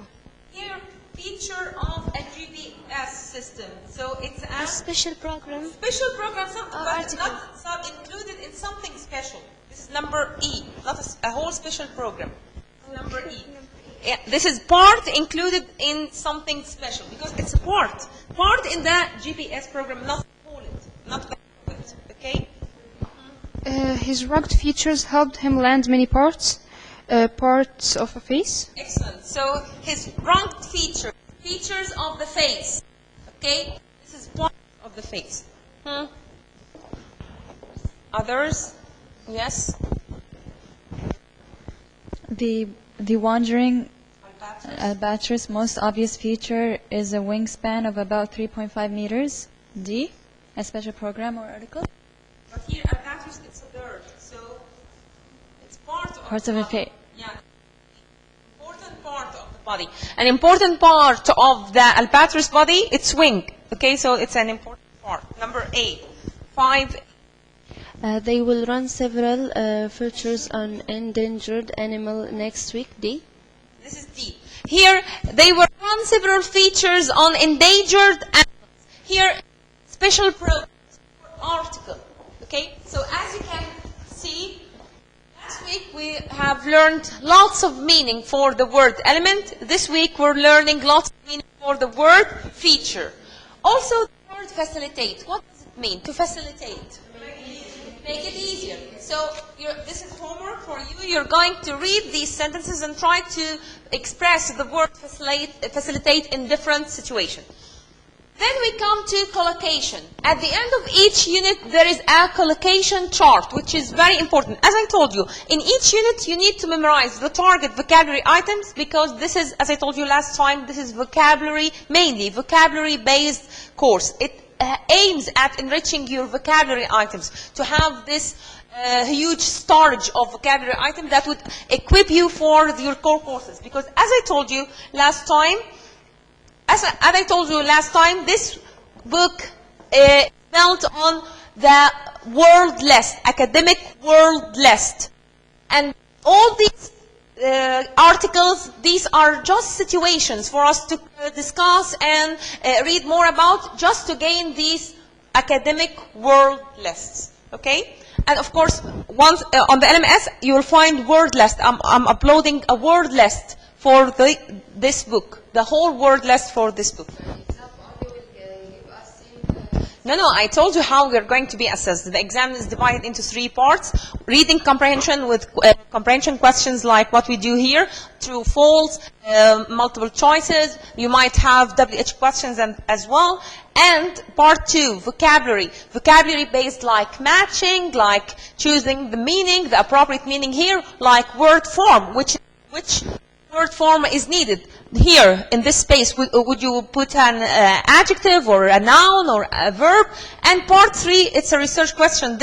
Here, feature of a GPS system. So it's a special program. Special program, but article. not included in something special. This is number E, not a whole special program. Number E. Yeah, this is part included in something special because it's a part in the GPS program, not whole it, not it. Okay. His rugged features helped him land many parts of a face. Excellent. So his rugged features of the face. Okay, this is part of the face. Others? Yes. The wandering albatross most obvious feature is a wingspan of about 3.5 meters. D, a special program or article. But here albatross, it's a bird, so it's part of the face. Yeah, important part of the body. An important part of the albatross body, its wing. Okay, so it's an important part. Number A, 5. They will run several features on endangered animal next week. D. This is D. Here, they will run several features on endangered animals. Here, special program article. Okay, so as you can see, last week we have learned lots of meaning for the word element. This week we're learning lots of meaning for the word feature. Also, the word facilitate. What does it mean to facilitate? Make it easier. So this is homework for you. You're going to read these sentences and try to express the word facilitate in different situations. Then we come to collocation. At the end of each unit, there is a collocation chart, which is very important. As I told you, in each unit, you need to memorize the target vocabulary items because this is, as I told you last time, this is vocabulary, mainly vocabulary-based course. It aims at enriching your vocabulary items to have this huge storage of vocabulary items that would equip you for your core courses. Because as I told you last time, this book is built on the world list, academic world list. And all these articles, these are just situations for us to discuss and read more about, just to gain these academic world lists. Okay? And of course, once on the LMS, you will find word list. I'm uploading a word list for this book, the whole word list for this book. No, I told you how we're going to be assessed. The exam is divided into 3 parts. Reading comprehension with comprehension questions like what we do here, true, false, multiple choices. You might have WH questions as well. And part 2, vocabulary. Vocabulary based like matching, like choosing the meaning, the appropriate meaning here, like word form, which word form is needed. Here, in this space, would you put an adjective or a noun or a verb? And part 3, it's a research question.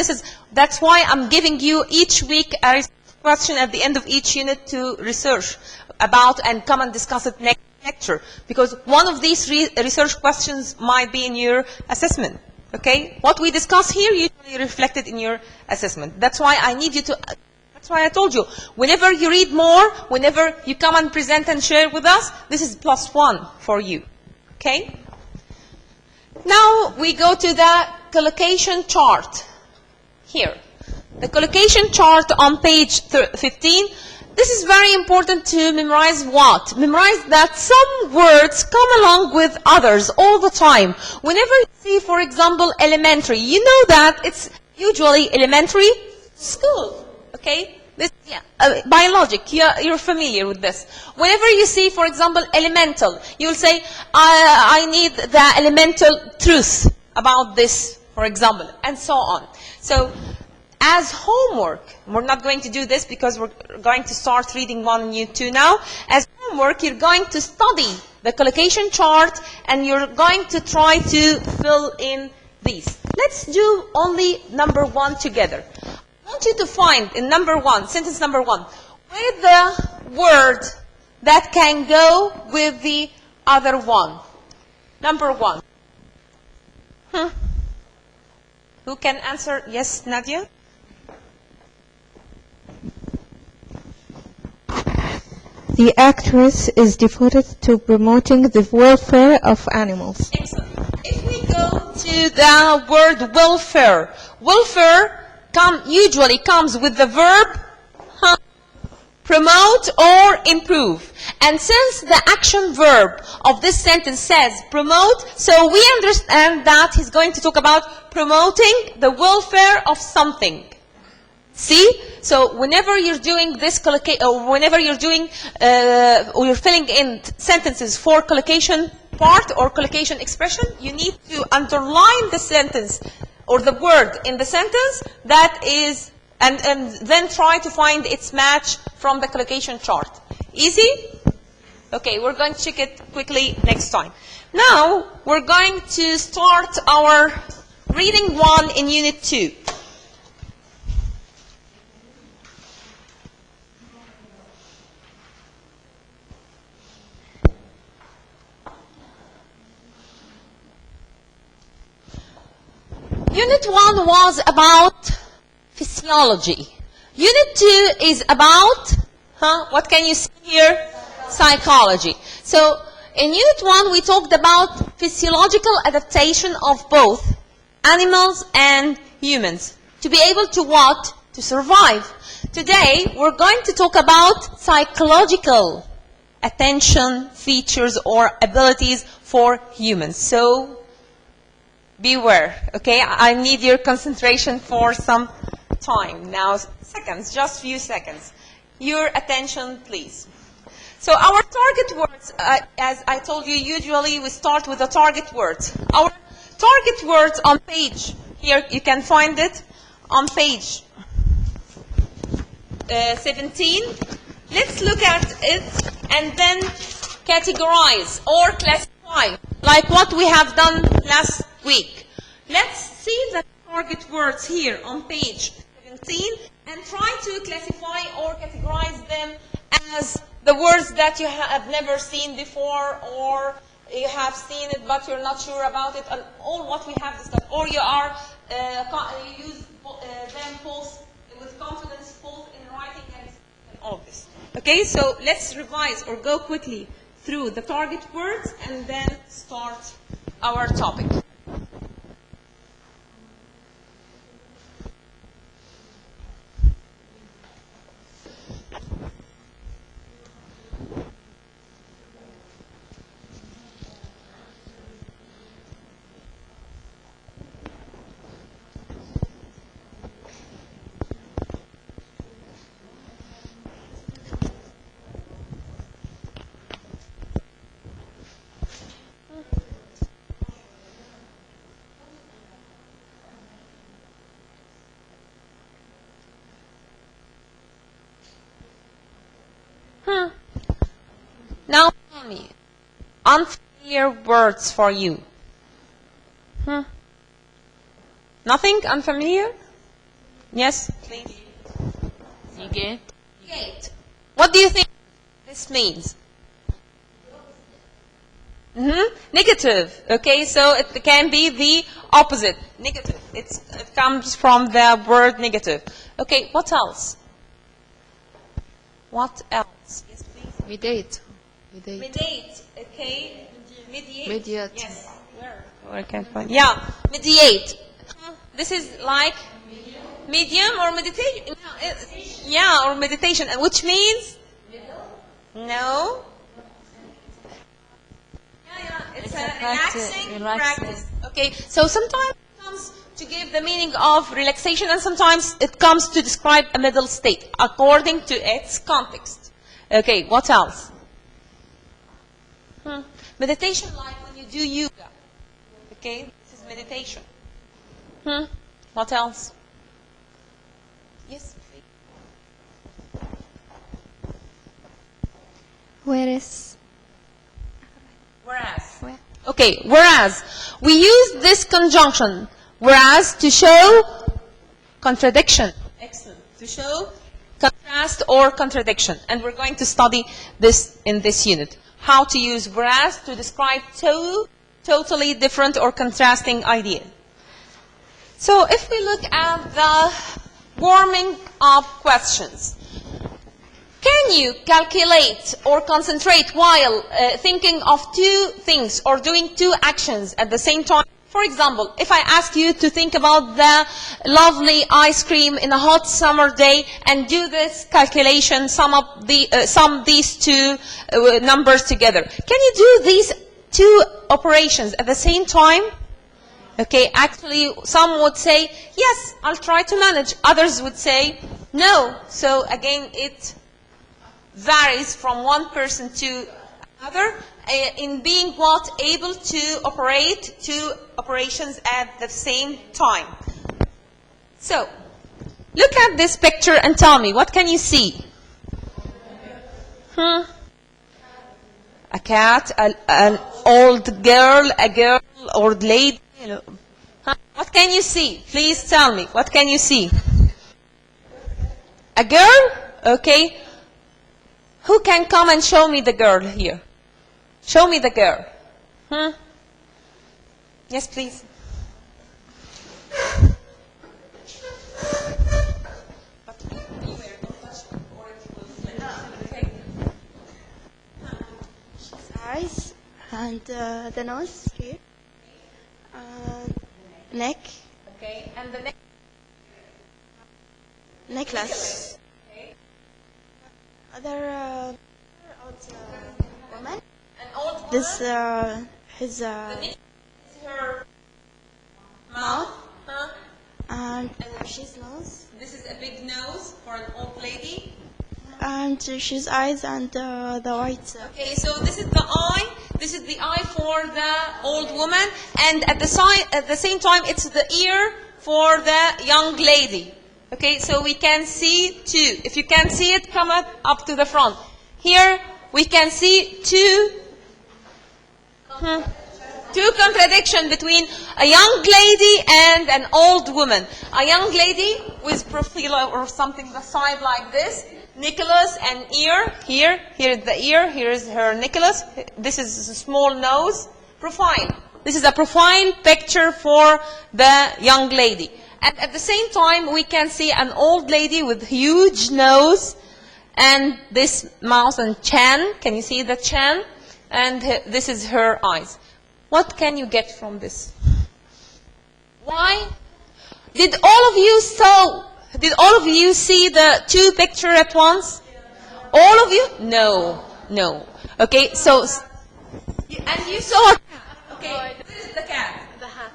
That's why I'm giving you each week a research question at the end of each unit to research about and come and discuss it next lecture, because one of these research questions might be in your assessment. Okay? What we discuss here usually reflected in your assessment. That's why I need you to, that's why I told you, whenever you read more, whenever you come and present and share with us, this is +1 for you. Okay? Now we go to the collocation chart. Here. The collocation chart on page 15. This is very important to memorize what? Memorize that some words come along with others all the time. Whenever you see, for example, elementary, you know that it's usually elementary school. Okay? This, yeah, by logic, you're familiar with this. Whenever you see, for example, elemental, you'll say, I need the elemental truth about this, for example, and so on. So, as homework, we're not going to do this because we're going to start reading 1 and Unit 2 now. As homework, you're going to study the collocation chart and you're going to try to fill in these. Let's do only number 1 together. I want you to find in number 1, sentence number 1, where the word that can go with the other one. Number 1. Who can answer? Yes, Nadia? The actress is devoted to promoting the welfare of animals. Excellent. If we go to the word welfare, welfare usually comes with the verb promote or improve. And since the action verb of this sentence says promote, so we understand that he's going to talk about promoting the welfare of something. See? So whenever you're doing this collocation, or whenever you're doing, or you're filling in sentences for collocation part or collocation expression, you need to underline the sentence or the word in the sentence that is, and then try to find its match from the collocation chart. Easy? Okay, we're going to check it quickly next time. Now, we're going to start our reading 1 in Unit 2. Unit 1 was about physiology. Unit 2 is about, what can you see here? Psychology. So, in Unit 1, we talked about physiological adaptation of both animals and humans to be able to what? To survive. Today, we're going to talk about psychological attention features or abilities for humans. So, beware, okay? I need your concentration for some time. Now, seconds, just few seconds. Your attention, please. So our target words, as I told you, usually we start with the target words. Our target words on page, here you can find it, on page 17. Let's look at it and then categorize or classify, like what we have done last week. Let's see the target words here on page 17 and try to classify or categorize them as the words that you have never seen before, or you have seen it but you're not sure about it, and all what we have discussed, or you are you use them both with confidence, both in writing and all of this. Okay, so let's revise or go quickly through the target words and then start our topic. Now tell me, unfamiliar words for you. Nothing unfamiliar? Yes, please. Negate. Negate. What do you think this means? Negative. Okay, so it can be the opposite. Negative. It comes from the word negative. Okay, what else? What else? Yes, please. Mediate. Mediate. Okay. Mediate. Mediate. Yes. Where I can't find. Yeah. Mediate. This is like medium or meditation. Yeah, or meditation, which means no. It's a relaxing practice. Okay, so sometimes it comes to give the meaning of relaxation, and sometimes it comes to describe a middle state according to its context. Okay, what else? Meditation, like when you do yoga. Okay, this is meditation. What else? Yes, please. Whereas. Okay, whereas. We use this conjunction, whereas, to show contradiction. Excellent. To show contrast or contradiction. And we're going to study this in this unit. How to use whereas to describe two totally different or contrasting ideas. So if we look at the warming up questions, can you calculate or concentrate while thinking of two things or doing two actions at the same time? For example, if I ask you to think about the lovely ice cream in a hot summer day and do this calculation, sum these two numbers together. Can you do these two operations at the same time? Okay, actually, some would say, yes, I'll try to manage. Others would say, no. So again, it varies from one person to another in being what able to operate two operations at the same time. So, look at this picture and tell me, what can you see? A cat, an old girl, a girl, old lady. What can you see? Please tell me. What can you see? A girl? Okay. Who can come and show me the girl here? Show me the girl. Yes, please. Eyes and the nose here. Neck. Okay, and the neck. Necklace. Okay. Other old woman. An old woman. This his her mouth. Huh? And she's nose. This is a big nose for an old lady. And she's eyes and the white. Okay, so this is the eye. This is the eye for the old woman, and at the same time, it's the ear for the young lady. Okay, so we can see two. If you can see it, come up to the front. Here we can see two contradiction between a young lady and an old woman. A young lady with profile or something the side like this. Nicholas and ear, here is the ear, here is her Nicholas, this is a small nose, profile. This is a profile picture for the young lady. And at the same time, we can see an old lady with huge nose and this mouth and chin. Can you see the chin? And this is her eyes. What can you get from this? Why? Did all of you see the two pictures at once? All of you? No. Okay, so, and you saw a cat. Okay, this is the cat. The hat.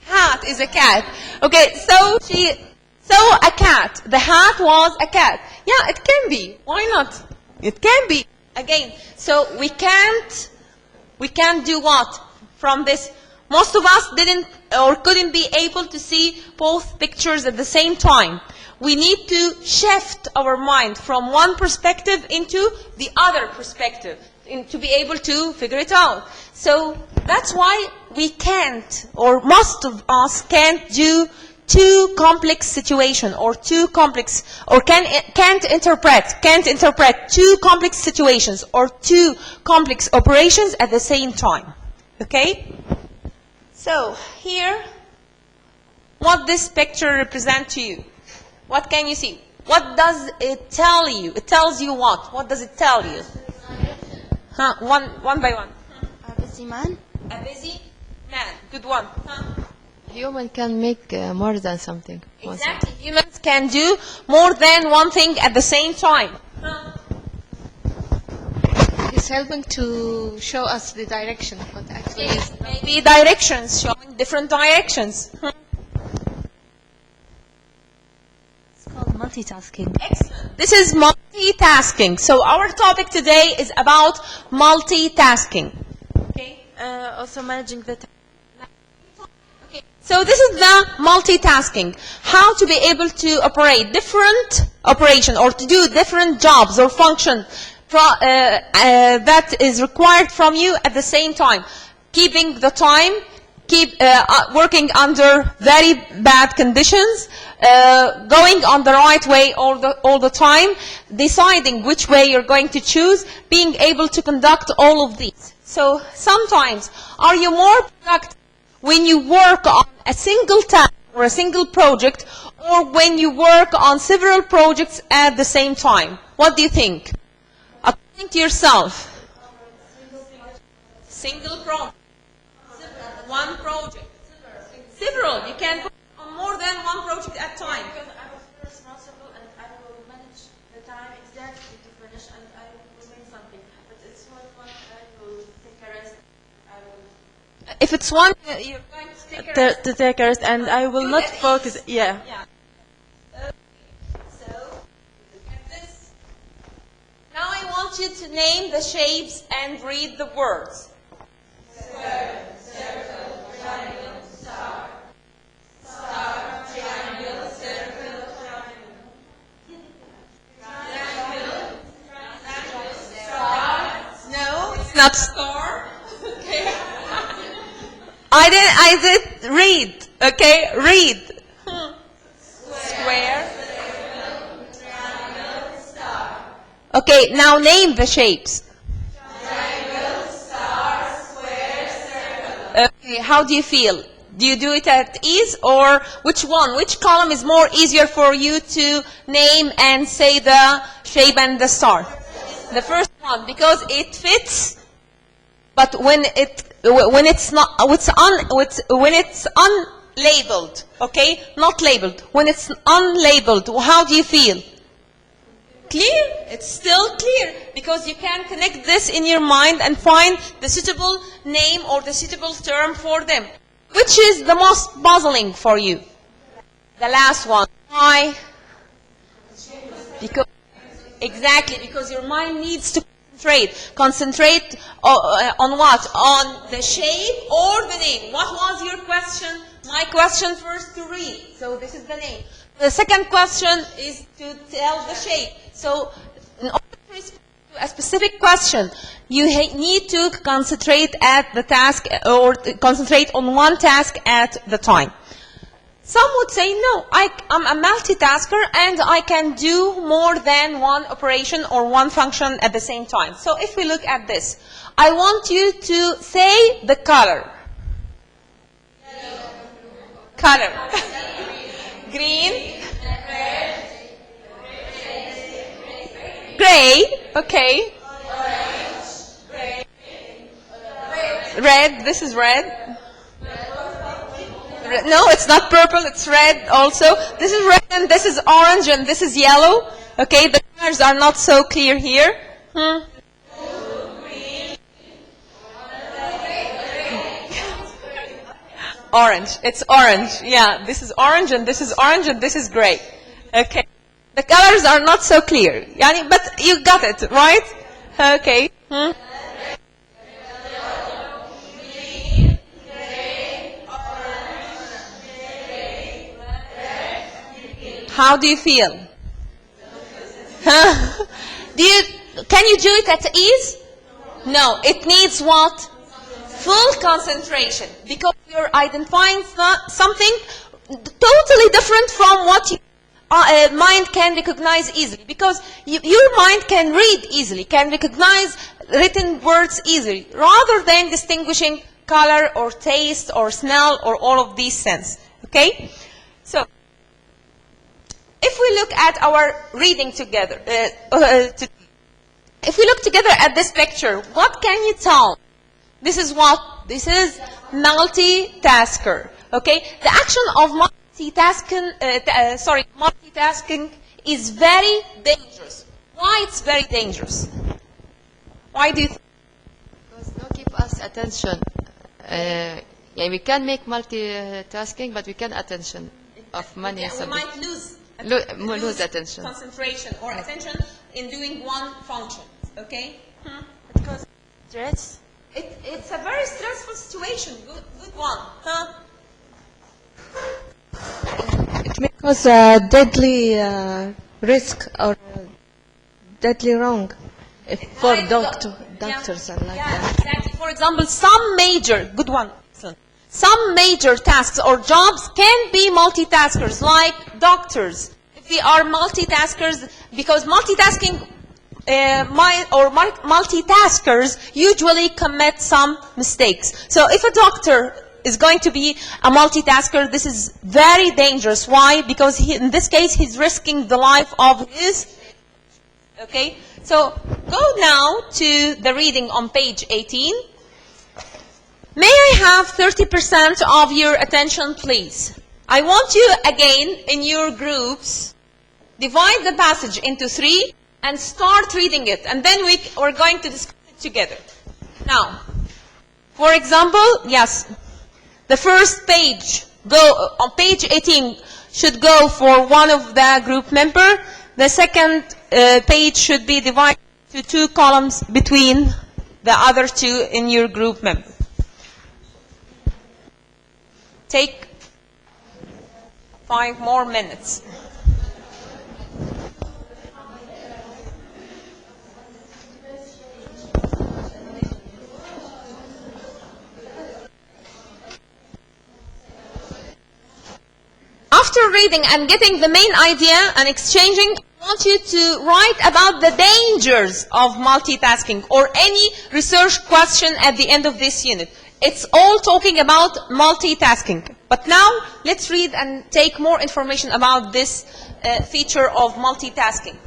Hat is a cat. Okay, so she saw a cat. The hat was a cat. Yeah, it can be. Why not? It can be. Again, so we can't do what? From this, most of us didn't or couldn't be able to see both pictures at the same time. We need to shift our mind from one perspective into the other perspective to be able to figure it out. So that's why we can't, or most of us can't do too complex situation or too complex, or can't interpret two complex situations or two complex operations at the same time. Okay? So, here, what this picture represents to you? What can you see? What does it tell you? It tells you what? What does it tell you? Huh? One by one. A busy man. A busy man. Good one. Huh? Human can make more than something. Exactly. Humans can do more than one thing at the same time. It's helping to show us the direction, but actually maybe directions, showing different directions. It's called multitasking. Excellent. This is multitasking. So our topic today is about multitasking. Okay. Also managing the time. So this is the multitasking. How to be able to operate different operation or to do different jobs or function that is required from you at the same time. Keeping the time, working under very bad conditions, going on the right way all the time, deciding which way you're going to choose, being able to conduct all of these. So sometimes, are you more productive when you work on a single task or a single project, or when you work on several projects at the same time? What do you think? According to yourself. Single project. One project. Several. You can work on more than one project at a time. Because I was responsible and I will manage the time exactly to finish and I will make something. But it's not one I will take a rest. If it's one, you're going to take a rest. To take a rest, and I will not focus. Yeah. Okay. So, look at this. Now I want you to name the shapes and read the words. Square, circle, triangle, star. Star, triangle, circle, triangle. Triangle, triangle, star. No, it's not star. Okay. I did read, okay? Read. Square. Triangle, star. Okay, now name the shapes. Triangle, star, square, circle. Okay, how do you feel? Do you do it at ease, or which one? Which column is more easier for you to name and say the shape and the star? The first one, because it fits. But when it's unlabeled, okay, not labeled. When it's unlabeled, how do you feel? Clear? It's still clear because you can connect this in your mind and find the suitable name or the suitable term for them. Which is the most puzzling for you? The last one. Why? Exactly, because your mind needs to concentrate on what? On the shape or the name. What was your question? My question first to read. So this is the name. The second question is to tell the shape. So in order to respond to a specific question, you need to concentrate at the task or concentrate on one task at the time. Some would say, no, I'm a multitasker and I can do more than one operation or one function at the same time. So if we look at this, I want you to say the color. Color. Green. Gray. Okay. Red. This is red. No, it's not purple, it's red also. This is red and this is orange and this is yellow. Okay, the colors are not so clear here. Orange, it's orange. Yeah, this is orange and this is orange and this is gray. Okay, the colors are not so clear. But you got it, right? Okay. How do you feel? Can you do it at ease? No, it needs what? Full concentration, because you're identifying something totally different from what your mind can recognize easily, because your mind can read easily, can recognize written words easily, rather than distinguishing color or taste or smell or all of these sense. Okay? So, if we look at our reading together, if we look together at this picture, what can you tell? This is what? This is multitasker. Okay? The action of multitasking is very dangerous. Why it's very dangerous? Why do you think? Because no keep us attention. Yeah, we can make multitasking, but we can attention of money. Yeah, we might lose attention. Concentration or attention in doing one function. Okay? Because stress. It's a very stressful situation. Good one. Huh? It may cause a deadly risk or deadly wrong for doctors and like that. Exactly. For example, some major tasks or jobs can be multitaskers, like doctors. If we are multitaskers, because multitasking multitaskers usually commit some mistakes. So if a doctor is going to be a multitasker, this is very dangerous. Why? Because in this case, he's risking the life of his. Okay? So go now to the reading on page 18. May I have 30% of your attention, please? I want you again in your groups, divide the passage into 3 and start reading it. And then we're going to discuss it together. Now, for example, yes, the first page, on page 18, should go for one of the group member. The second page should be divided to 2 columns between the other 2 in your group member. Take 5 more minutes. After reading and getting the main idea and exchanging, I want you to write about the dangers of multitasking or any research question at the end of this unit. It's all talking about multitasking. But now, let's read and take more information about this feature of multitasking.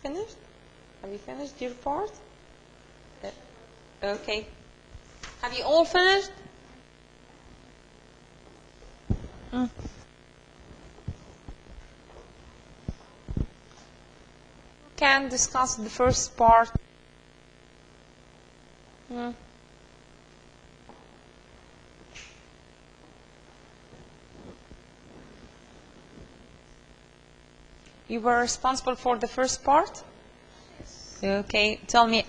finished? Have you finished your part? Okay. Have you all finished? Who can discuss the first part? You were responsible for the first part? Yes. Okay, tell me,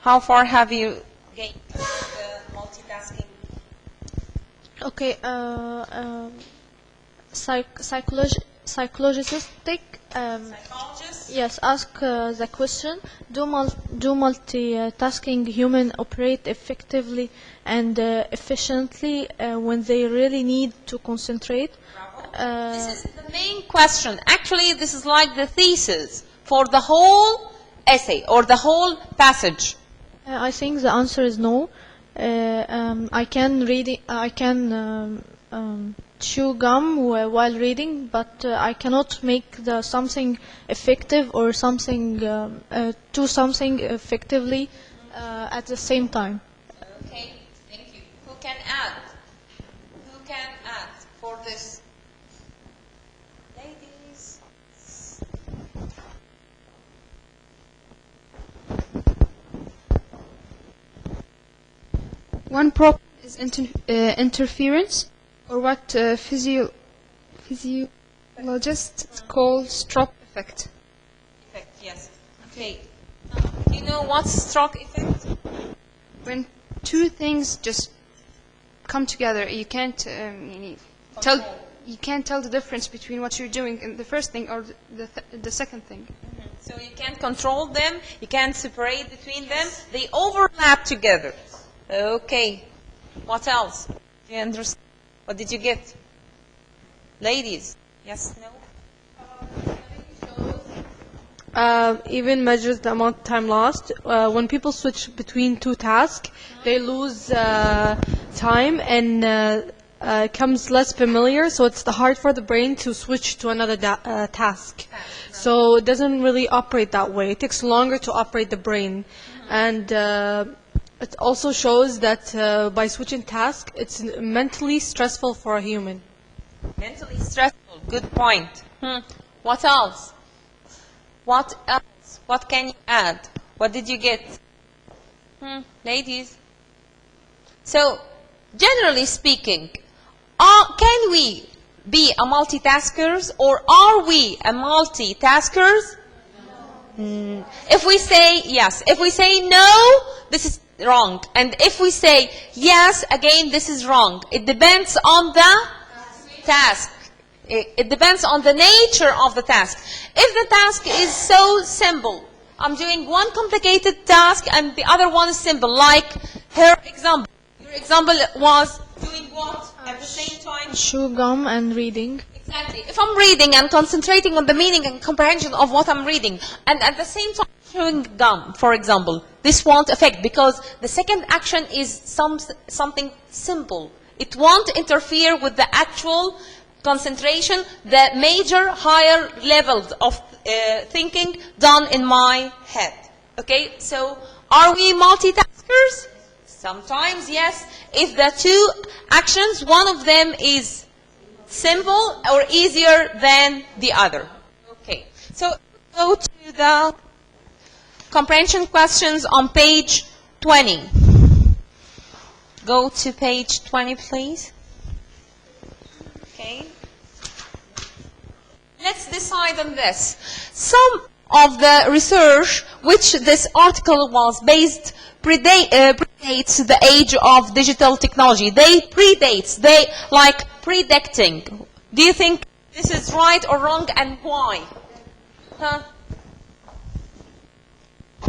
how far have you gained multitasking? Okay, psychologistic. Yes, ask the question: do multitasking human operate effectively and efficiently when they really need to concentrate? This is the main question. Actually, this is like the thesis for the whole essay or the whole passage. I think the answer is no. I can chew gum while reading, but I cannot make something effective or something do something effectively at the same time. Okay, thank you. Who can add? Who can add for this? Ladies. One problem is interference, or what physiologists call stroke effect. Yes. Okay. Do you know what's stroke effect? When two things just come together, you can't tell the difference between what you're doing in the first thing or the second thing. So you can't control them, you can't separate between them, they overlap together. Okay. What else? Do you understand? What did you get? Ladies? Yes? No? Even measures the amount of time lost. When people switch between two tasks, they lose time and comes less familiar, so it's hard for the brain to switch to another task. So it doesn't really operate that way. It takes longer to operate the brain. And it also shows that by switching tasks, it's mentally stressful for a human. Mentally stressful. Good point. What else? What else? What can you add? What did you get? Ladies? So, generally speaking, can we be a multitaskers or are we a multitaskers? If we say yes, if we say no, this is wrong. And if we say yes, again, this is wrong. It depends on the task. It depends on the nature of the task. If the task is so simple, I'm doing one complicated task and the other one is simple, like her example. Your example was doing what at the same time? Chew gum and reading. Exactly. If I'm reading and concentrating on the meaning and comprehension of what I'm reading, and at the same time chewing gum, for example, this won't affect because the second action is something simple. It won't interfere with the actual concentration, the major higher levels of thinking done in my head. Okay, so are we multitaskers? Sometimes, yes. If the two actions, one of them is simple or easier than the other. Okay, so go to the comprehension questions on page 20. Go to page 20, please. Okay. Let's decide on this. Some of the research which this article was based predates the age of digital technology. They like predicting. Do you think this is right or wrong and why?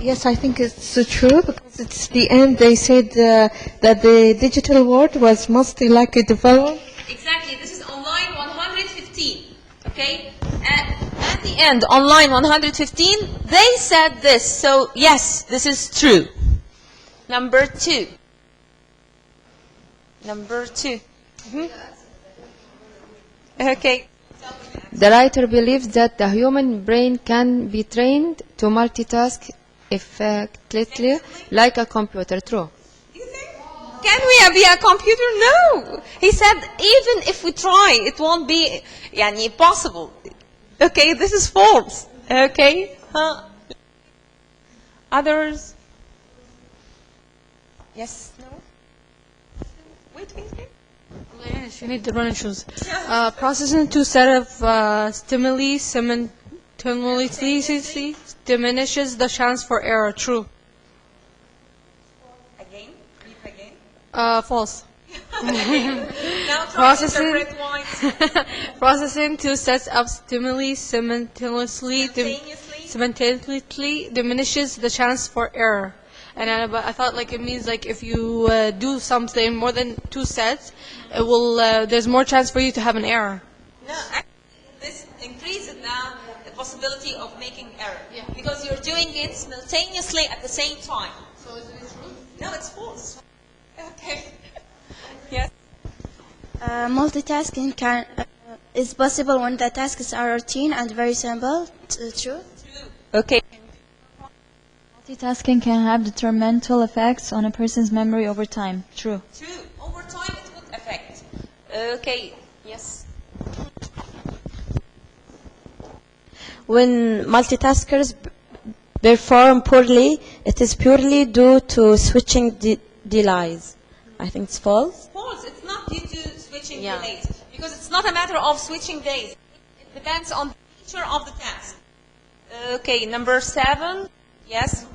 Yes, I think it's true because it's the end. They said that the digital world was mostly like a development. Exactly. This is on line 115. Okay? At the end, on line 115, they said this. So, yes, this is true. Number 2. Number 2. Okay. The writer believes that the human brain can be trained to multitask effectively like a computer. True. Can we be a computer? No. He said even if we try, it won't be possible. Okay, this is false. Okay. Others? Yes? No? Wait. Yes, you need the running shoes. Processing two set of stimuli simultaneously diminishes the chance for error. True. Again? Read again. False. Now try to interpret why. Processing two sets of stimuli simultaneously diminishes the chance for error. And I thought like it means like if you do something more than two sets, it will there's more chance for you to have an error. No, actually, this increases now the possibility of making error because you're doing it simultaneously at the same time. So is it true? No, it's false. Okay. Yes. Multitasking is possible when the tasks are routine and very simple. True. Okay. Multitasking can have detrimental effects on a person's memory over time. True. True. Over time it would affect. Okay. Yes. When multitaskers perform poorly, it is purely due to switching delays. I think it's false. False. It's not due to switching delays because it's not a matter of switching days. It depends on the nature of the task. Okay. Number 7. Yes.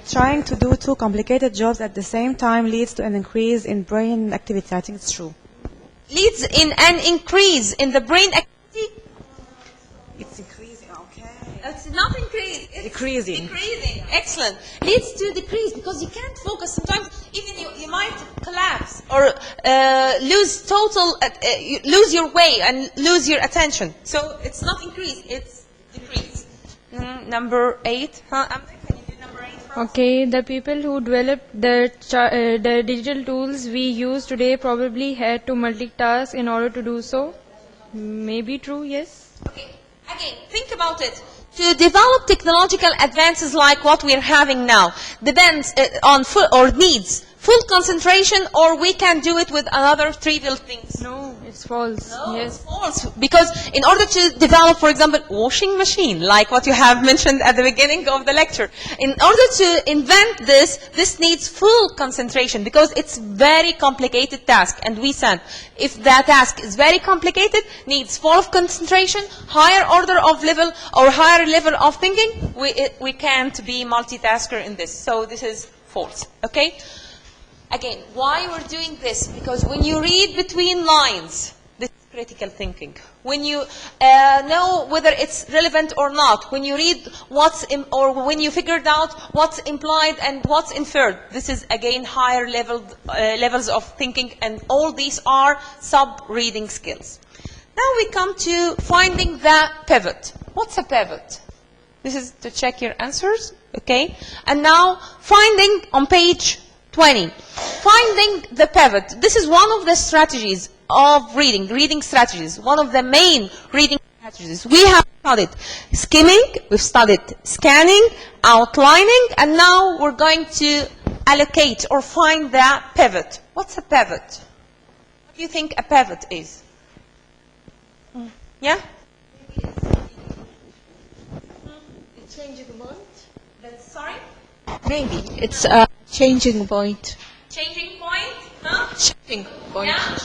Trying to do two complicated jobs at the same time leads to an increase in brain activity. I think it's true. Leads in an increase in the brain activity. It's increasing, okay. It's not increase. It's decreasing. Decreasing. Excellent. Leads to decrease because you can't focus. Sometimes even you might collapse or lose your way and lose your attention. So it's not increase. It's decrease. Number 8. Okay, the people who developed the digital tools we use today probably had to multitask in order to do so. Maybe true, yes. Okay, again, think about it. To develop technological advances like what we're having now depends on needs full concentration, or we can do it with other trivial things. No, it's false. No, yes. It's false. Because in order to develop, for example, washing machine, like what you have mentioned at the beginning of the lecture, in order to invent this needs full concentration because it's very complicated task. And we said, if that task is very complicated, needs full concentration, higher order of level or higher level of thinking, we can't be multitasker in this. So this is false. Okay? Again, why we're doing this? Because when you read between lines, this is critical thinking. When you know whether it's relevant or not, when you read or when you figured out what's implied and what's inferred, this is again higher levels of thinking, and all these are sub-reading skills. Now we come to finding the pivot. What's a pivot? This is to check your answers, okay? And now finding on page 20. Finding the pivot. This is one of the strategies of reading strategies. One of the main reading strategies. We have studied skimming, we've studied scanning, outlining, and now we're going to allocate or find the pivot. What's a pivot? What do you think a pivot is? Yeah? Changing point. Sorry? Maybe. It's a changing point. Changing point? Huh? Changing point. Yeah?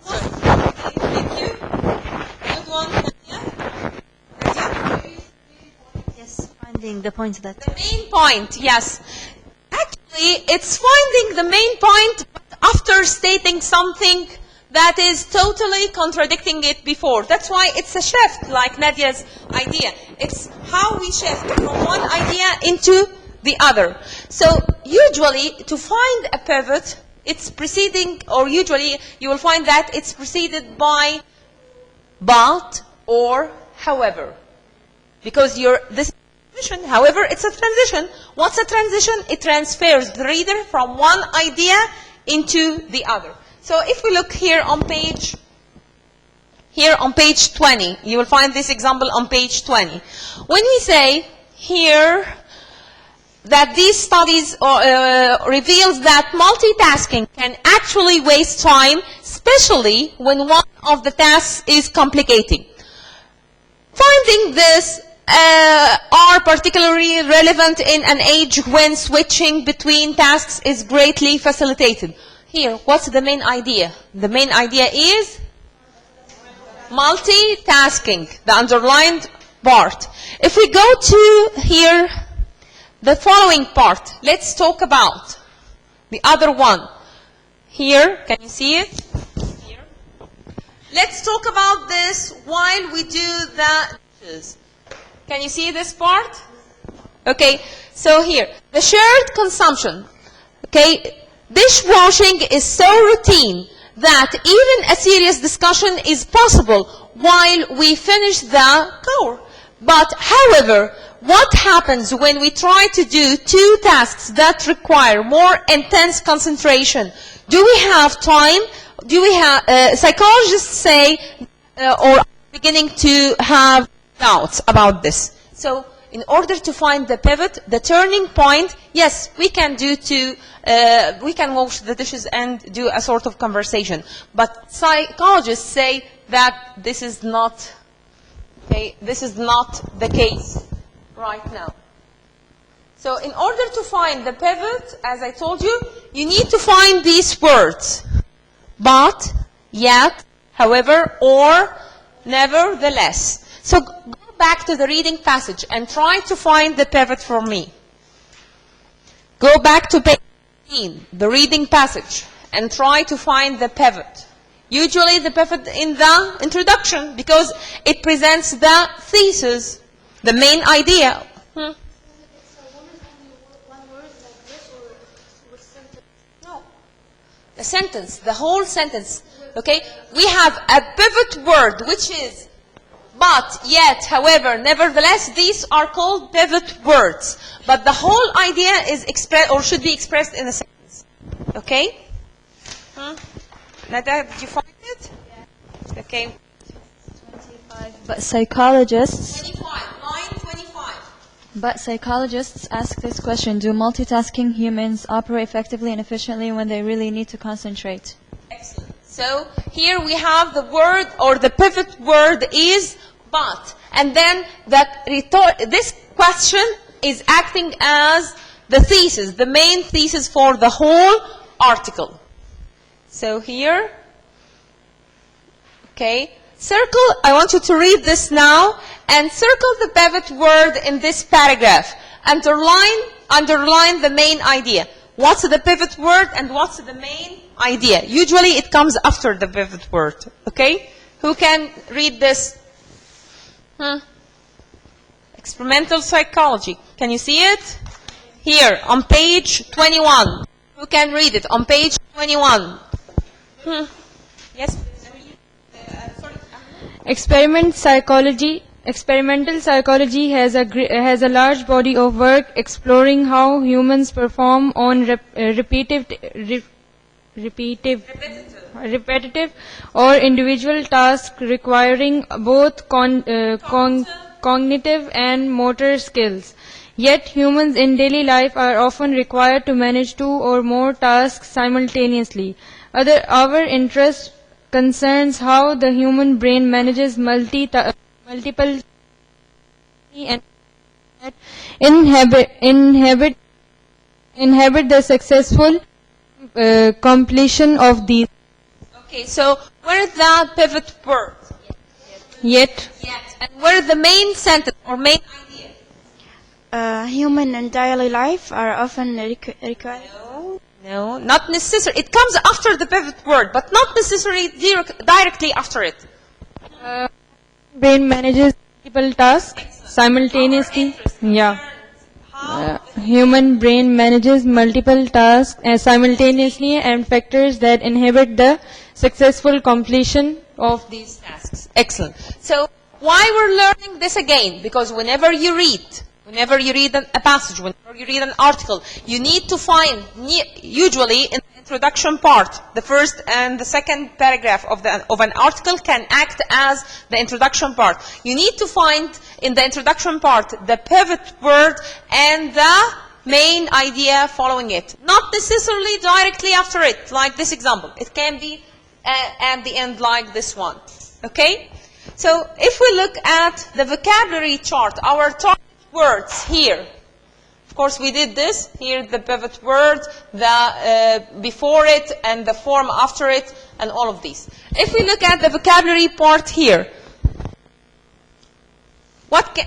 Thank you. Good one. Yes, finding the point that. The main point, yes. Actually, it's finding the main point after stating something that is totally contradicting it before. That's why it's a shift, like Nadia's idea. It's how we shift from one idea into the other. So usually to find a pivot, it's preceding, or usually you will find that it's preceded by but or however. Because this is a transition, however, it's a transition. What's a transition? It transfers the reader from one idea into the other. So if we look here on page Here on page 20, you will find this example on page 20. When we say here that these studies reveals that multitasking can actually waste time, especially when one of the tasks is complicating. Finding this are particularly relevant in an age when switching between tasks is greatly facilitated. Here, what's the main idea? The main idea is multitasking, the underlined part. If we go to here, the following part, let's talk about the other one. Here, can you see it? Here. Let's talk about this while we do the dishes. Can you see this part? Okay, so here, the shared consumption. Okay, dishwashing is so routine that even a serious discussion is possible while we finish the chore. But, however, what happens when we try to do two tasks that require more intense concentration? Do we have time? Do we have, psychologists say, or are beginning to have doubts about this. So, in order to find the pivot, the turning point, yes, we can do we can wash the dishes and do a sort of conversation. But psychologists say that this is not, okay, this is not the case right now. So in order to find the pivot, as I told you, you need to find these words. But, yet, however, or, nevertheless. So go back to the reading passage and try to find the pivot for me. Go back to page 18, the reading passage, and try to find the pivot. Usually the pivot in the introduction, because it presents the thesis, the main idea. No. The sentence, the whole sentence. Okay? We have a pivot word, which is but, yet, however, nevertheless. These are called pivot words. But the whole idea is expressed, or should be expressed in a sentence. Okay? Nada, did you find it? Yeah. Okay. 25. But psychologists... 25. Line 25. But psychologists ask this question: do multitasking humans operate effectively and efficiently when they really need to concentrate? Excellent. So here we have the word, or the pivot word is but. And then this question is acting as the thesis, the main thesis for the whole article. So here, okay, circle, I want you to read this now, and circle the pivot word in this paragraph. Underline the main idea. What's the pivot word and what's the main idea? Usually it comes after the pivot word. Okay? Who can read this? Experimental psychology. Can you see it? Here, on page 21. Who can read it? On page 21. Yes? Experimental psychology has a large body of work exploring how humans perform on repetitive or individual tasks requiring both cognitive and motor skills. Yet humans in daily life are often required to manage two or more tasks simultaneously. Our interest concerns how the human brain manages multiple and inhabit the successful completion of these. Okay, so where is the pivot word? Yet. And where is the main sentence or main idea? Human in daily life are often required. No, not necessarily. It comes after the pivot word, but not necessarily directly after it. Brain manages multiple tasks simultaneously. Yeah. Human brain manages multiple tasks simultaneously, and factors that inhibit the successful completion of these tasks. Excellent. So why we're learning this again? Because whenever you read a passage, whenever you read an article, you need to find, usually in the introduction part, the first and the second paragraph of an article can act as the introduction part. You need to find in the introduction part the pivot word and the main idea following it. Not necessarily directly after it, like this example. It can be at the end like this one. Okay? So if we look at the vocabulary chart, our target words here, of course, we did this. Here, the pivot word, the before it, and the form after it, and all of these. If we look at the vocabulary part here, what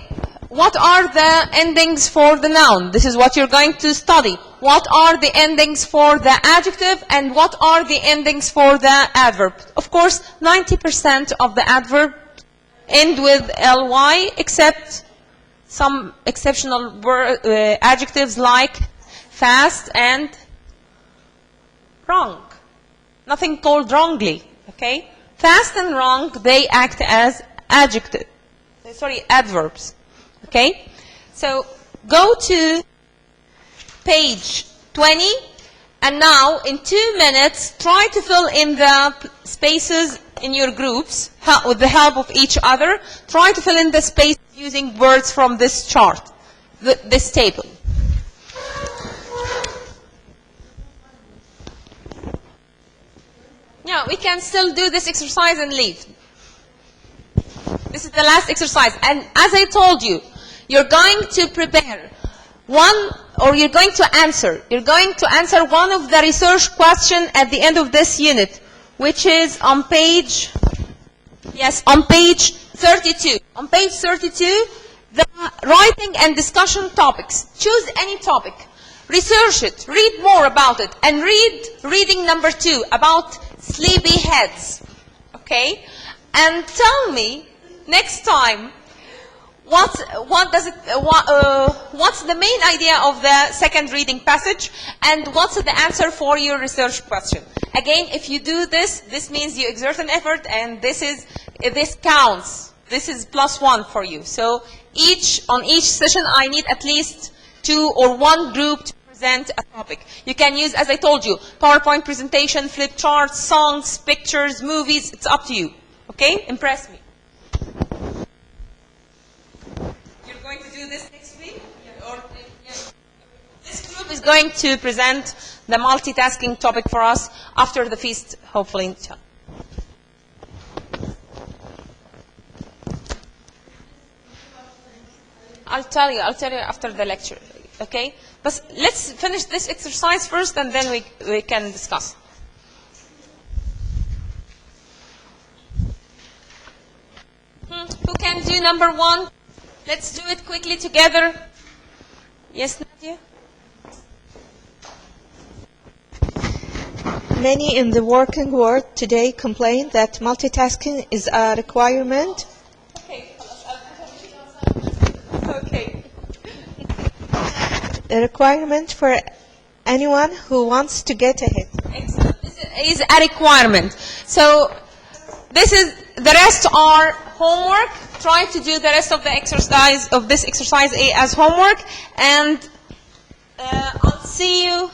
are the endings for the noun? This is what you're going to study. What are the endings for the adjective, and what are the endings for the adverb? Of course, 90% of the adverb end with ly, except some exceptional adjectives like fast and wrong. Nothing called wrongly, okay? Fast and wrong, they act as adverbs, okay? So go to page 20, and now in 2 minutes, try to fill in the spaces in your groups with the help of each other. Try to fill in the space using words from this chart, this table. Yeah, we can still do this exercise and leave. This is the last exercise. And as I told you, you're going to prepare you're going to answer one of the research questions at the end of this unit, which is on page 32. On page 32, the writing and discussion topics. Choose any topic. Research it. Read more about it. And reading number 2 about sleepy heads. Okay? And tell me next time what's the main idea of the second reading passage, and what's the answer for your research question. Again, if you do this, this means you exert an effort, and this counts. This is +1 for you. So on each session, I need at least 2 or 1 group to present a topic. You can use, as I told you, PowerPoint presentation, flip charts, songs, pictures, movies. It's up to you. Okay? Impress me. You're going to do this next week? This group is going to present the multitasking topic for us after the feast, hopefully. I'll tell you after the lecture, okay? But let's finish this exercise first, and then we can discuss. Who can do number 1? Let's do it quickly together. Yes, Nadia? Many in the working world today complain that multitasking is a requirement. Okay. A requirement for anyone who wants to get ahead. Excellent. This is a requirement. So the rest are homework. Try to do the rest of the exercise of this exercise as homework, and I'll see you